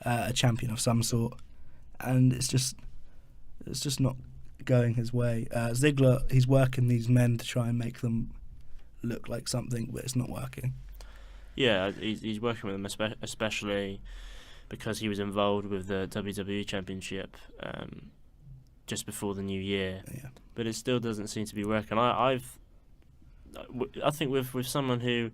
a champion of some sort, and it's just not going his way. Ziggler, he's working these men to try and make them look like something, but it's not working. Yeah, he's working with them, especially because he was involved with the WWE Championship just before the new year. Yeah. But it still doesn't seem to be working. I think with someone who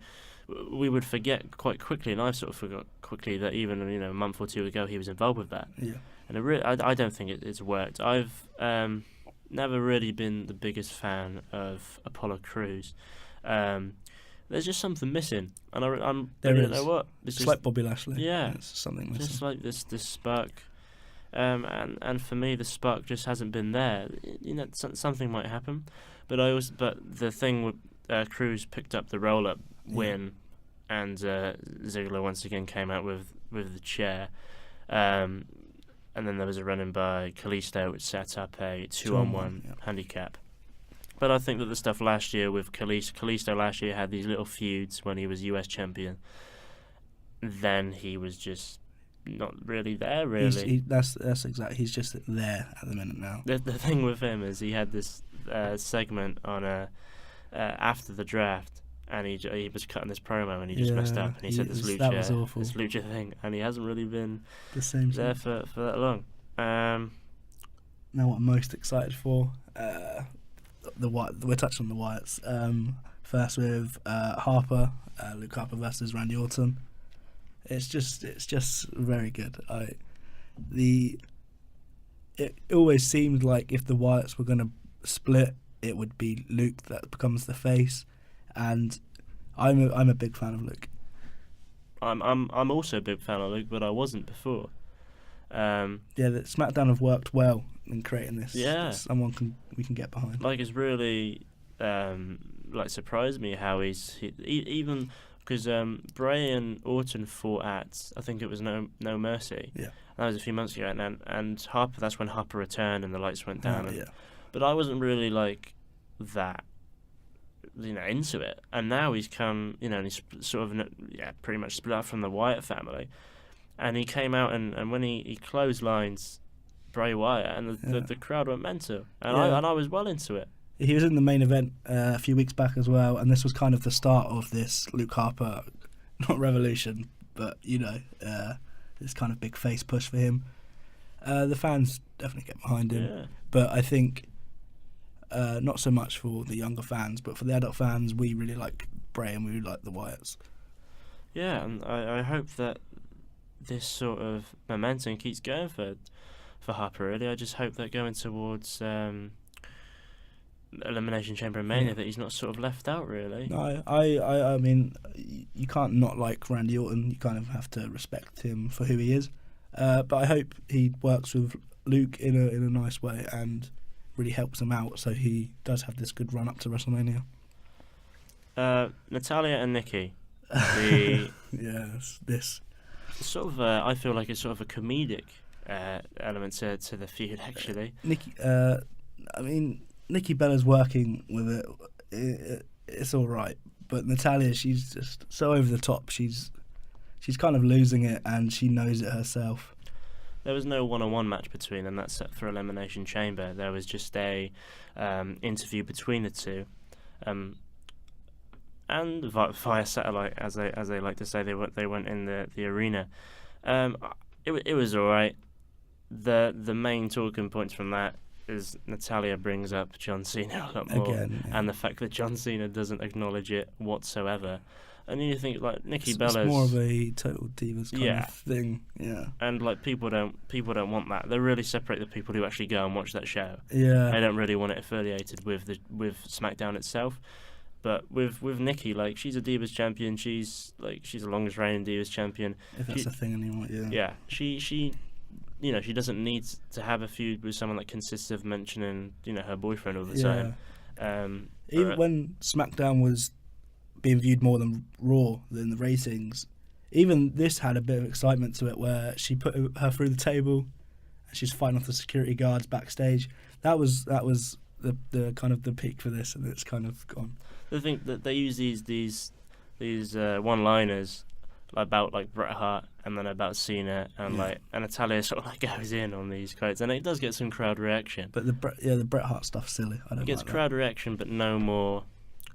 we would forget quite quickly, and I've sort of forgot quickly that even a month or two ago he was involved with that. Yeah. And I don't think it's worked. I've never really been the biggest fan of Apollo Crews. There's just something missing, and I don't know what. It's just like Bobby Lashley. Yeah, it's something missing. Just like this spark, and for me the spark just hasn't been there. Something might happen, but the thing with Crews picked up the roll-up win, and Ziggler once again came out with the chair. and then there was a run-in by Kalisto, which set up a 2-on-1 handicap. But I think that the stuff last year with Kalisto last year had these little feuds when he was US champion. Then he was just not really there, really. That's exactly. He's just there at the minute now. The thing with him is he had this segment on after the draft, and he was cutting this promo, and he just messed up, and he said this lucha thing, and he hasn't really been the same there for that long. Now, what I'm most excited for, we're touching on the Wyatts. First with Harper, Luke Harper versus Randy Orton. It's just very good. It always seemed like if the Wyatts were going to split, it would be Luke that becomes the face, and I'm a big fan of Luke. I'm also a big fan of Luke, but I wasn't before. The SmackDown have worked well in creating this. Yeah, someone we can get behind. Like, it's really surprised me how even because Bray and Orton fought at, I think it was No Mercy. Yeah, that was a few months ago, and Harper. That's when Harper returned and the lights went down. Yeah. But I wasn't really like that, into it. And now he's come, and he's sort of, pretty much split up from the Wyatt family. And he came out and when he clotheslines Bray Wyatt, and the crowd went mental. And I was well into it. He was in the main event a few weeks back as well, and this was kind of the start of this Luke Harper, not revolution, but this kind of big face push for him. The fans definitely get behind him, but I think not so much for the younger fans, but for the adult fans, we really like Bray and we really like the Wyatts. Yeah, and I hope that this sort of momentum keeps going for Harper. Really, I just hope that going towards Elimination Chamber and Mania, that he's not sort of left out, really. No, I mean, you can't not like Randy Orton. You kind of have to respect him for who he is. But I hope he works with Luke in a nice way and really helps him out, so he does have this good run up to WrestleMania. Natalya and Nikki. This sort of. I feel like it's sort of a comedic element to the feud, actually. Nikki. Nikki Bella's working with it. It's all right, but Natalya, she's just so over the top. She's kind of losing it, and she knows it herself. There was no one-on-one match between them. That's set for Elimination Chamber. There was just a interview between the two, and via satellite, as they like to say. They went in the arena. It was all right. The main talking points from that is Natalya brings up John Cena a lot more, and the fact that John Cena doesn't acknowledge it whatsoever. And you think like Nikki Bella's, it's more of a total divas kind of thing, And like people don't want that. They really separate the people who actually go and watch that show. Yeah, they don't really want it affiliated with SmackDown itself. But with Nikki, like, she's a Divas champion. She's the longest reigning Divas champion. If that's a thing anymore, yeah. She she doesn't need to have a feud with someone that consists of mentioning her boyfriend all the time. Even when SmackDown was being viewed more than Raw than the ratings, even this had a bit of excitement to it, where she put her through the table and she's fighting off the security guards backstage. That was the kind of the peak for this, and it's kind of gone. I think that they use these one-liners about like Bret Hart and then about Cena, and and Natalya sort of like goes in on these quotes, and it does get some crowd reaction. But the Bret Hart stuff's silly. I don't. It gets crowd reaction, but no more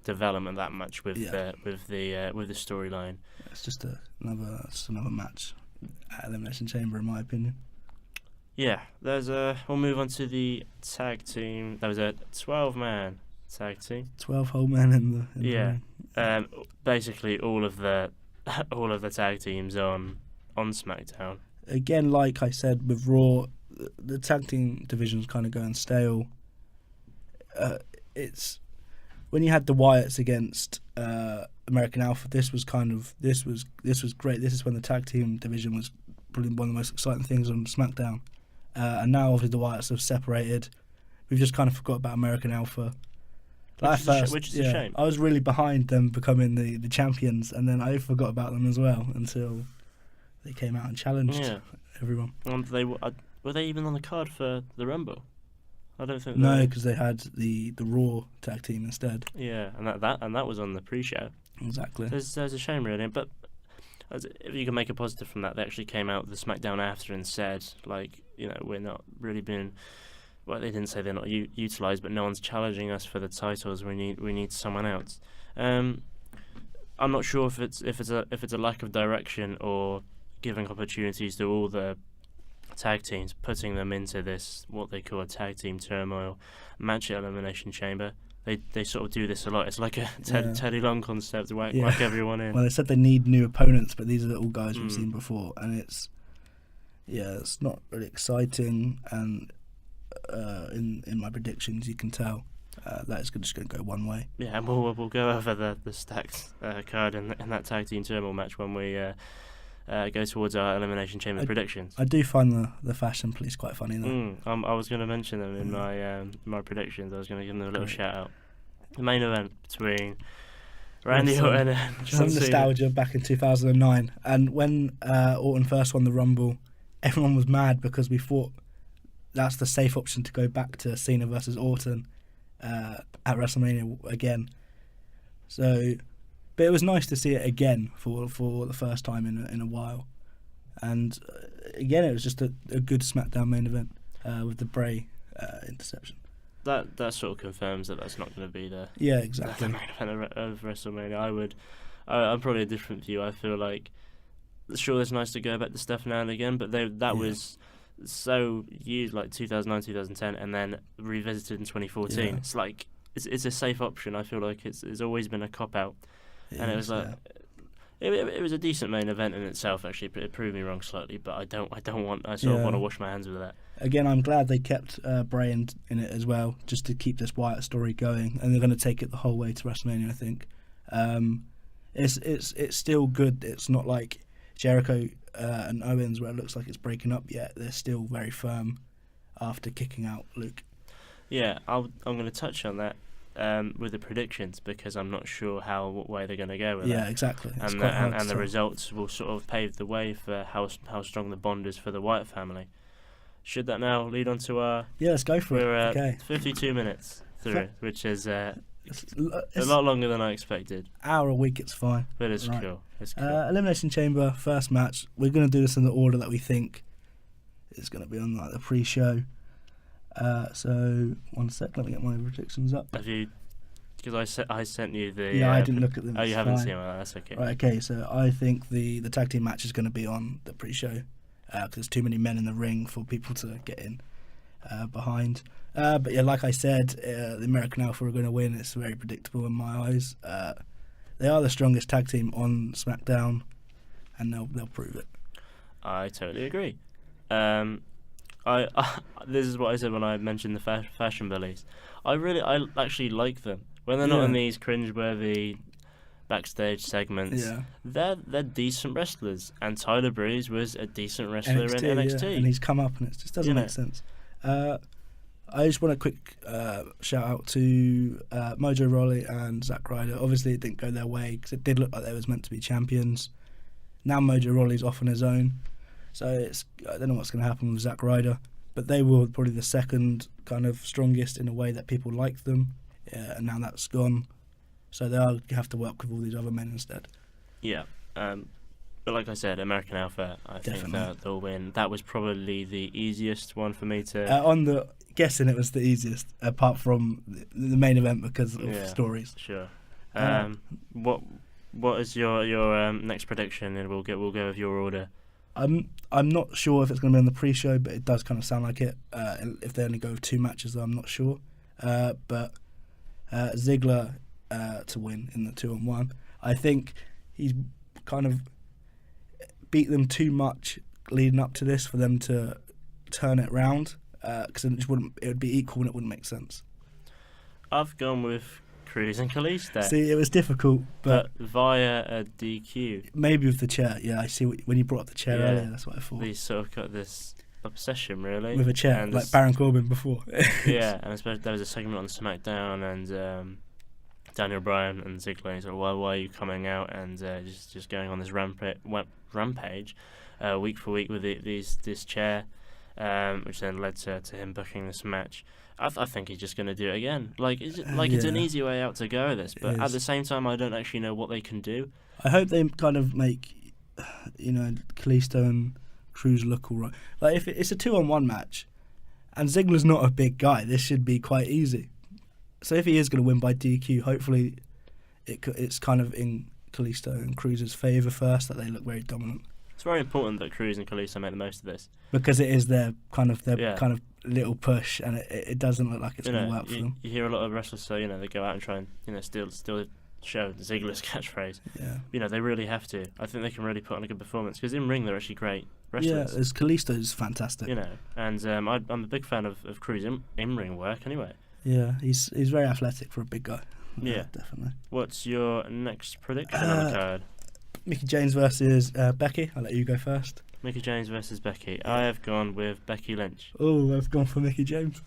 development that much with the storyline. It's just another match at Elimination Chamber, in my opinion. Yeah, we'll move on to the tag team. There was a 12-man tag team. 12 whole men in the ring. Basically all of the tag teams on SmackDown. Again, like I said with Raw, the tag team division's kind of going stale. It's when you had the Wyatts against American Alpha. This was great. This is when the tag team division was probably one of the most exciting things on SmackDown. And now obviously the Wyatts have separated. We've just kind of forgot about American Alpha. Which is a shame. I was really behind them becoming the champions, and then I forgot about them as well until they came out and challenged everyone. And were they even on the card for the Rumble? I don't think. No, because they had the Raw tag team instead. Yeah, and that was on the pre-show. Exactly. There's a shame really, but if you can make a positive from that, they actually came out with the SmackDown after and said, like, we're not really being. Well, they didn't say they're not utilised, but no one's challenging us for the titles. We need someone else. I'm not sure if it's a lack of direction or giving opportunities to all the tag teams, putting them into this what they call a tag team turmoil match at Elimination Chamber. They sort of do this a lot. It's like a Teddy Long concept, whack everyone in. Well, they said they need new opponents, but these are all guys we've seen before, and it's not really exciting. And in my predictions, you can tell that it's just going to go one way. Yeah, and we'll go over the stacked card in that tag team turmoil match when we go towards our Elimination Chamber predictions. I do find the fashion police quite funny though. I was going to mention them in my predictions. I was going to give them a little shout out. The main event between Randy Orton and John Cena. Some nostalgia back in 2009, and when Orton first won the Rumble, everyone was mad because we thought that's the safe option to go back to Cena versus Orton at WrestleMania again. So, but it was nice to see it again for the first time in a while, and again it was just a good SmackDown main event with the Bray interception. That sort of confirms that that's not going to be the exactly the main event of WrestleMania. I'm probably a different view. I feel like sure it's nice to go back to stuff now and again, but was so used like 2009, 2010, and then revisited in 2014. Yeah. It's like it's a safe option. I feel like it's always been a cop out, and it was like. It was a decent main event in itself. Actually, but it proved me wrong slightly. But I want to wash my hands with that. Again, I'm glad they kept Bray in it as well, just to keep this Wyatt story going, and they're going to take it the whole way to WrestleMania. I think it's still good. It's not like Jericho and Owens where it looks like it's breaking up yet. They're still very firm after kicking out Luke. Yeah, I'm going to touch on that. With the predictions, because I'm not sure what way they're going to go with that. Yeah, exactly. And the results will sort of pave the way for how strong the bond is for the Wyatt family. Should that now lead on to our... Yeah, let's go for it. Okay. 52 minutes through, which is it's a lot longer than I expected. Hour a week, it's fine. But it's cool. It's cool. Elimination Chamber, first match. We're going to do this in the order that we think is going to be on the pre-show. So 1 sec, let me get my predictions up. Have you? Because I sent you the. Yeah, I didn't look at them. Oh, you haven't seen them. That's okay. Right, okay. So I think the tag team match is going to be on the pre-show because there's too many men in the ring for people to get in behind. But yeah, like I said, the American Alpha are going to win. It's very predictable in my eyes. They are the strongest tag team on SmackDown, and they'll prove it. I totally agree. This is what I said when I mentioned the fashion bullies. I actually like them when they're not in these cringeworthy backstage segments. Yeah. They're decent wrestlers, and Tyler Breeze was a decent wrestler in NXT. Yeah. And he's come up, and it just doesn't make sense. I just want a quick shout out to Mojo Rawley and Zack Ryder. Obviously, it didn't go their way because it did look like they was meant to be champions. Now Mojo Rawley's off on his own. So I don't know what's going to happen with Zack Ryder, but they were probably the second kind of strongest in a way that people liked them, and now that's gone. So they'll have to work with all these other men instead. Yeah, but like I said, American Alpha, I think they'll win. That was probably the easiest one for me to... guessing it was the easiest, apart from the main event because of stories. Sure. What is your next prediction, and we'll go with your order. I'm not sure if it's going to be on the pre-show, but it does kind of sound like it. If they only go with 2 matches, though, I'm not sure. But Ziggler to win in the 2-on-1. I think he's kind of beat them too much leading up to this for them to turn it round. Because it would be equal and it wouldn't make sense. I've gone with Cruz and Kalisto. See, it was difficult, but via a DQ. Maybe with the chair. Yeah, I see when you brought up the chair earlier. That's what I thought. They sort of got this obsession, really, with a chair, and like Baron Corbin before. Yeah, and especially there was a segment on SmackDown, and Daniel Bryan and Ziggler. He's like, "Why are you coming out and just going on this rampage week for week with this chair?" which then led to him booking this match. I think he's just going to do it again. It's an easy way out to go, this, but at the same time, I don't actually know what they can do. I hope they kind of make, Kalisto and Cruz look all right. Like, if it's a 2-on-1 match, and Ziggler's not a big guy, this should be quite easy. So if he is going to win by DQ, hopefully it's kind of in Kalisto and Cruz's favour first, that they look very dominant. It's very important that Cruz and Kalisto make the most of this, because it is their kind of little push, and it doesn't look like it's going to work for them. You hear a lot of wrestlers say, they go out and try and steal show Ziggler's catchphrase. Yeah. They really have to. I think they can really put on a good performance, because in ring they're actually great wrestlers. Yeah, Kalisto's fantastic. And I'm a big fan of Cruz in ring work anyway. Yeah, he's very athletic for a big guy. Yeah, definitely. What's your next prediction on the card? Mickie James versus Becky. I'll let you go first. Mickie James versus Becky. I have gone with Becky Lynch. Oh, I've gone for Mickie James.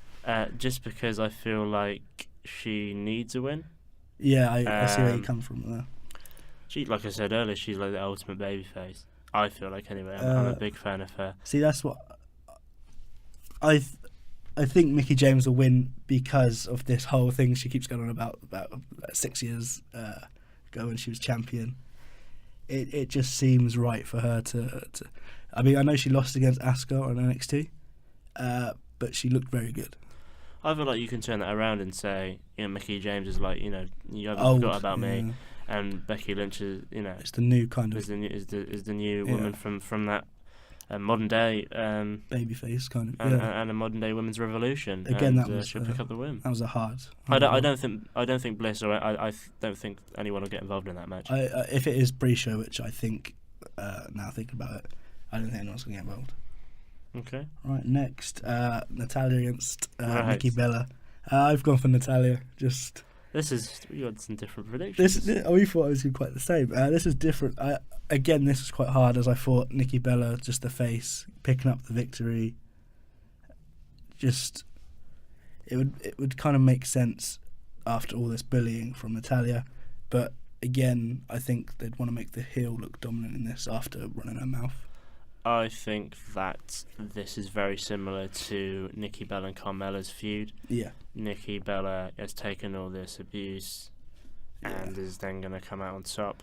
Just because I feel like she needs a win. Yeah, I see where you come from there. She, like I said earlier, she's like the ultimate babyface. I feel like anyway. I'm a big fan of her. See, that's what I think Mickie James will win, because of this whole thing she keeps going on about 6 years ago when she was champion. It just seems right for her to. I mean, I know she lost against Asuka on NXT, but she looked very good. I feel like you can turn that around and say, Mickie James is like, you haven't forgot about me, and Becky Lynch is, it's the new kind of is the new woman from that modern day babyface kind of, and a modern day women's revolution. Again, and, that was she'll pick up the win. That was a hard. I don't think Bliss, or I don't think anyone will get involved in that match. If it is pre-show, which I think, now thinking about it, I don't think anyone's going to get involved. Okay. Right, next, Natalya against Nikki Bella. I've gone for Natalya. We got some different predictions. We thought it was quite the same. This is different. Again, this was quite hard, as I thought Nikki Bella, just the face, picking up the victory. It would kind of make sense after all this bullying from Natalya, but again, I think they'd want to make the heel look dominant in this after running her mouth. I think that this is very similar to Nikki Bella and Carmella's feud. Yeah. Nikki Bella has taken all this abuse and is then going to come out on top.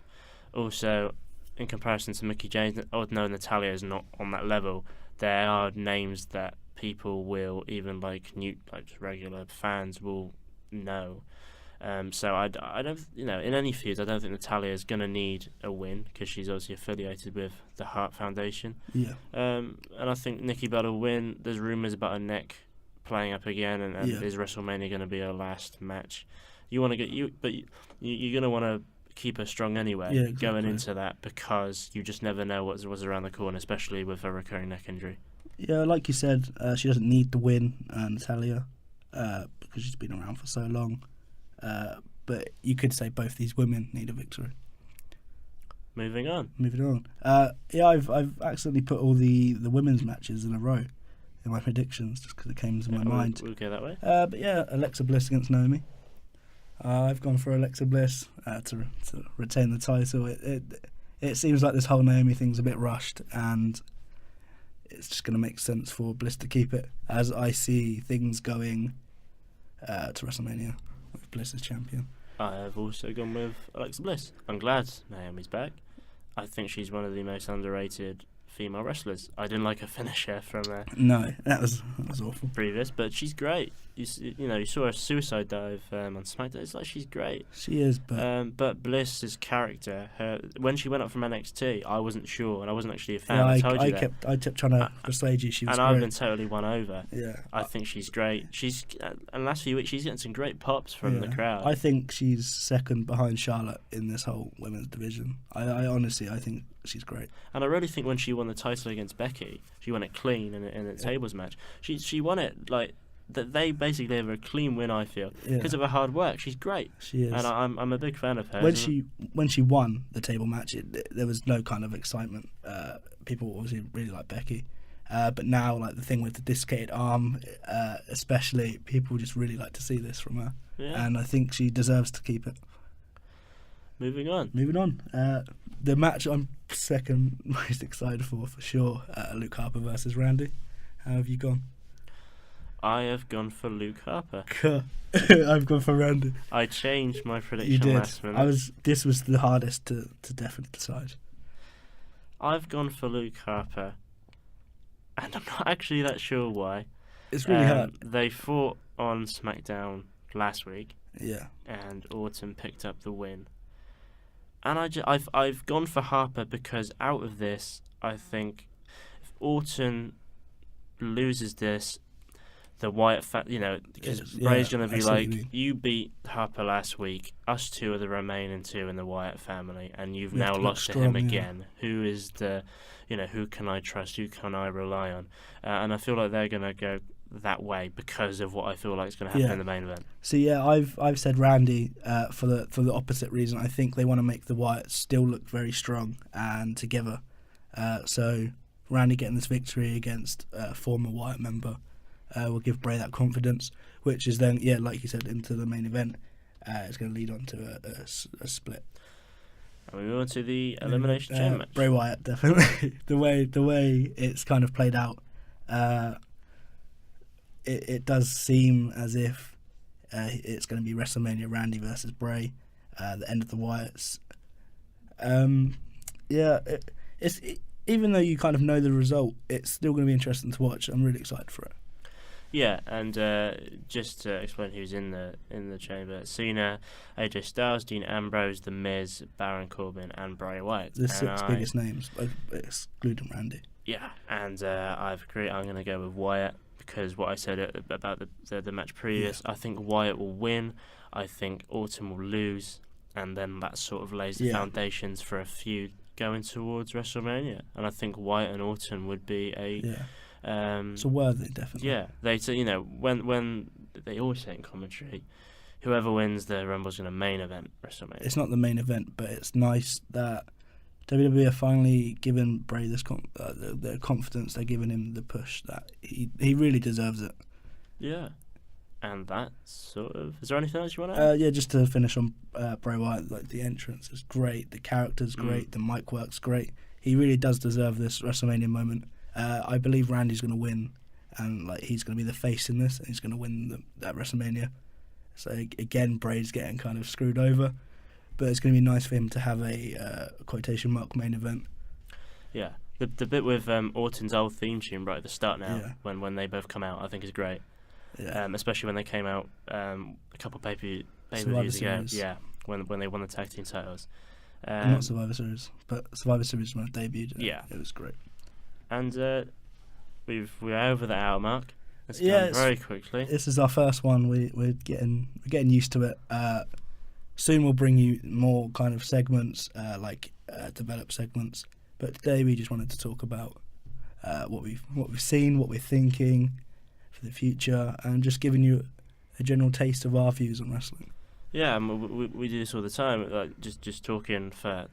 Also, in comparison to Mickie James, although Natalya is not on that level, there are names that people will, even like just regular fans, will know. So I don't, in any feud, I don't think Natalya is going to need a win, because she's obviously affiliated with the Hart Foundation. Yeah. And I think Nikki Bella will win. There's rumours about her neck playing up again, and is WrestleMania going to be her last match? You want to get you're going to want to keep her strong anyway, going into that, because you just never know what's around the corner, especially with a recurring neck injury. Yeah, like you said, she doesn't need to win, Natalya, because she's been around for so long. But you could say both these women need a victory. Moving on. I've accidentally put all the women's matches in a row in my predictions, just because it came to my mind. We'll go that way. But yeah, Alexa Bliss against Naomi. I've gone for Alexa Bliss to retain the title. It seems like this whole Naomi thing's a bit rushed, and it's just going to make sense for Bliss to keep it, as I see things going to WrestleMania with Bliss as champion. I have also gone with Alexa Bliss. I'm glad Naomi's back. I think she's one of the most underrated female wrestlers. I didn't like her finisher from no, that was awful. Previous, but she's great. You saw her suicide dive on SmackDown. It's like she's great. She is, but Bliss's character, when she went up from NXT, I wasn't sure, and I wasn't actually a fan. Yeah, I kept trying to persuade you she was great. And I've been totally won over. Yeah, I think she's great. She's and last few weeks she's getting some great pops from the crowd. I think she's second behind Charlotte in this whole women's division. I honestly think she's great. And I really think when she won the title against Becky, she won it clean in a tables match. She won it like that. They basically gave her a clean win, I feel, because of her hard work. She's great. She is, and I'm a big fan of her. When she won the table match, there was no kind of excitement. People obviously really like Becky, but now, like the thing with the dislocated arm, especially, people just really like to see this from her, and I think she deserves to keep it. Moving on. The match I'm second most excited for sure, Luke Harper versus Randy. How have you gone? I have gone for Luke Harper. I've gone for Randy. I changed my You prediction did. last minute. This was the hardest to definitely decide. I've gone for Luke Harper, and I'm not actually that sure why. It's really hard. They fought on SmackDown last week, Yeah. and Orton picked up the win. And I've gone for Harper because out of this, I think if Orton loses this, the Wyatt because Bray's going to be like, you beat Harper last week, us two are the remaining two in the Wyatt family, and you've We have now to look lost to strong, him yeah. again. Who is who can I trust, who can I rely on? And I feel like they're going to go that way because of what I feel like is going to happen in the main event. So yeah, I've said Randy for the opposite reason. I think they want to make the Wyatts still look very strong and together. So Randy getting this victory against a former Wyatt member will give Bray that confidence, which is then, like you said, into the main event. It's going to lead on to a split. And we move on to the Elimination Chamber match. Bray Wyatt, definitely. the way it's kind of played out, it does seem as if it's going to be WrestleMania Randy versus Bray, the end of the Wyatts. It's even though you kind of know the result, it's still going to be interesting to watch. I'm really excited for it. Yeah, and just to explain who's in the chamber: Cena, AJ Styles, Dean Ambrose, The Miz, Baron Corbin, and Bray Wyatt. The six biggest names, excluding Randy. Yeah, and I've agreed. I'm going to go with Wyatt because what I said about the match previous. I think Wyatt will win. I think Orton will lose, and then that sort of lays the foundations for a feud going towards WrestleMania. And I think Wyatt and Orton would be it's a worthy, definitely. Yeah, they say, when they always say in commentary, whoever wins the Rumble's going to main event WrestleMania. It's not the main event, but it's nice that WWE are finally giving Bray this the confidence. They're giving him the push that he really deserves it. Yeah, and that sort of. Is there anything else you want to add? Just to finish on Bray Wyatt, like the entrance is great, the character's great, the mic work's great. He really does deserve this WrestleMania moment. I believe Randy's going to win, and he's going to be the face in this, and he's going to win that WrestleMania. So again, Bray's getting kind of screwed over, but it's going to be nice for him to have a quotation mark main event. Yeah, the bit with Orton's old theme tune right at the start now, when they both come out, I think is great. Yeah, especially when they came out a couple pay-per-views ago. Yeah, when they won the tag team titles. Not Survivor Series, but Survivor Series when it debuted. Yeah, it was great. And we're over the hour mark. It's gone very quickly. This is our first one. We're getting used to it. Soon we'll bring you more kind of segments, developed segments. But today we just wanted to talk about what we've seen, what we're thinking for the future, and just giving you a general taste of our views on wrestling. Yeah, we do this all the time, just talking for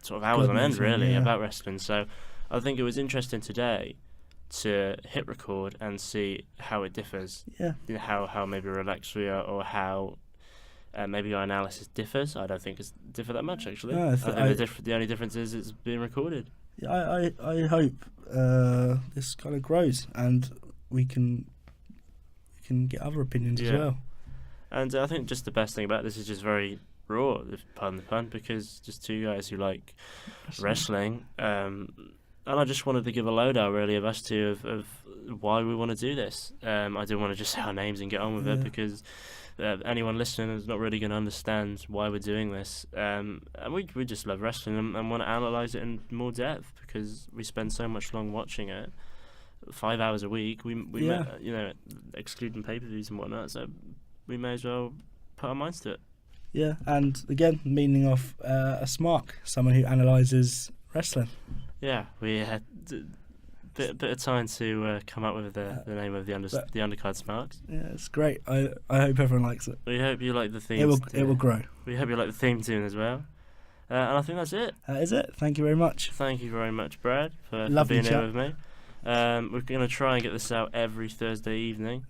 sort of hours on end, really, about wrestling. So I think it was interesting today to hit record and see how it differs. Yeah. How maybe relaxed we are, or how maybe our analysis differs. I don't think it's differ that much, actually. No, I think the only difference is it's being recorded. Yeah, I hope this kind of grows and we can get other opinions as well. And I think just the best thing about this is just very raw, pardon the pun, because just two guys who like wrestling. And I just wanted to give a lowdown, really, of us two, of why we want to do this. I didn't want to just say our names and get on with it, because anyone listening is not really going to understand why we're doing this. And we just love wrestling and want to analyse it in more depth, because we spend so much long watching it, 5 hours a week. We excluding pay-per-views and whatnot, so we may as well put our minds to it. Yeah, and again, meaning of a smark, someone who analyses wrestling. Yeah, we had a bit of time to come up with the name of the undercard smarks. Yeah, it's great. I hope everyone likes it. We hope you like the theme. It will grow. We hope you like the theme tune as well. And I think that's it. That is it. Thank you very much. Thank you very much, Brad, for being here with me. We're going to try and get this out every Thursday evening.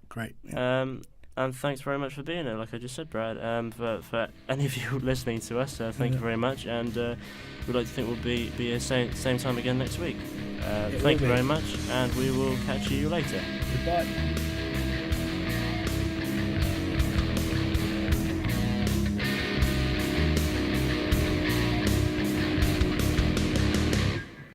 Great. Yeah. And thanks very much for being here, like I just said, Brad. For any of you listening to us, thank you very much. And we'd like to think we'll be here same time again next week. Thank you very much, and we will catch you later. Goodbye.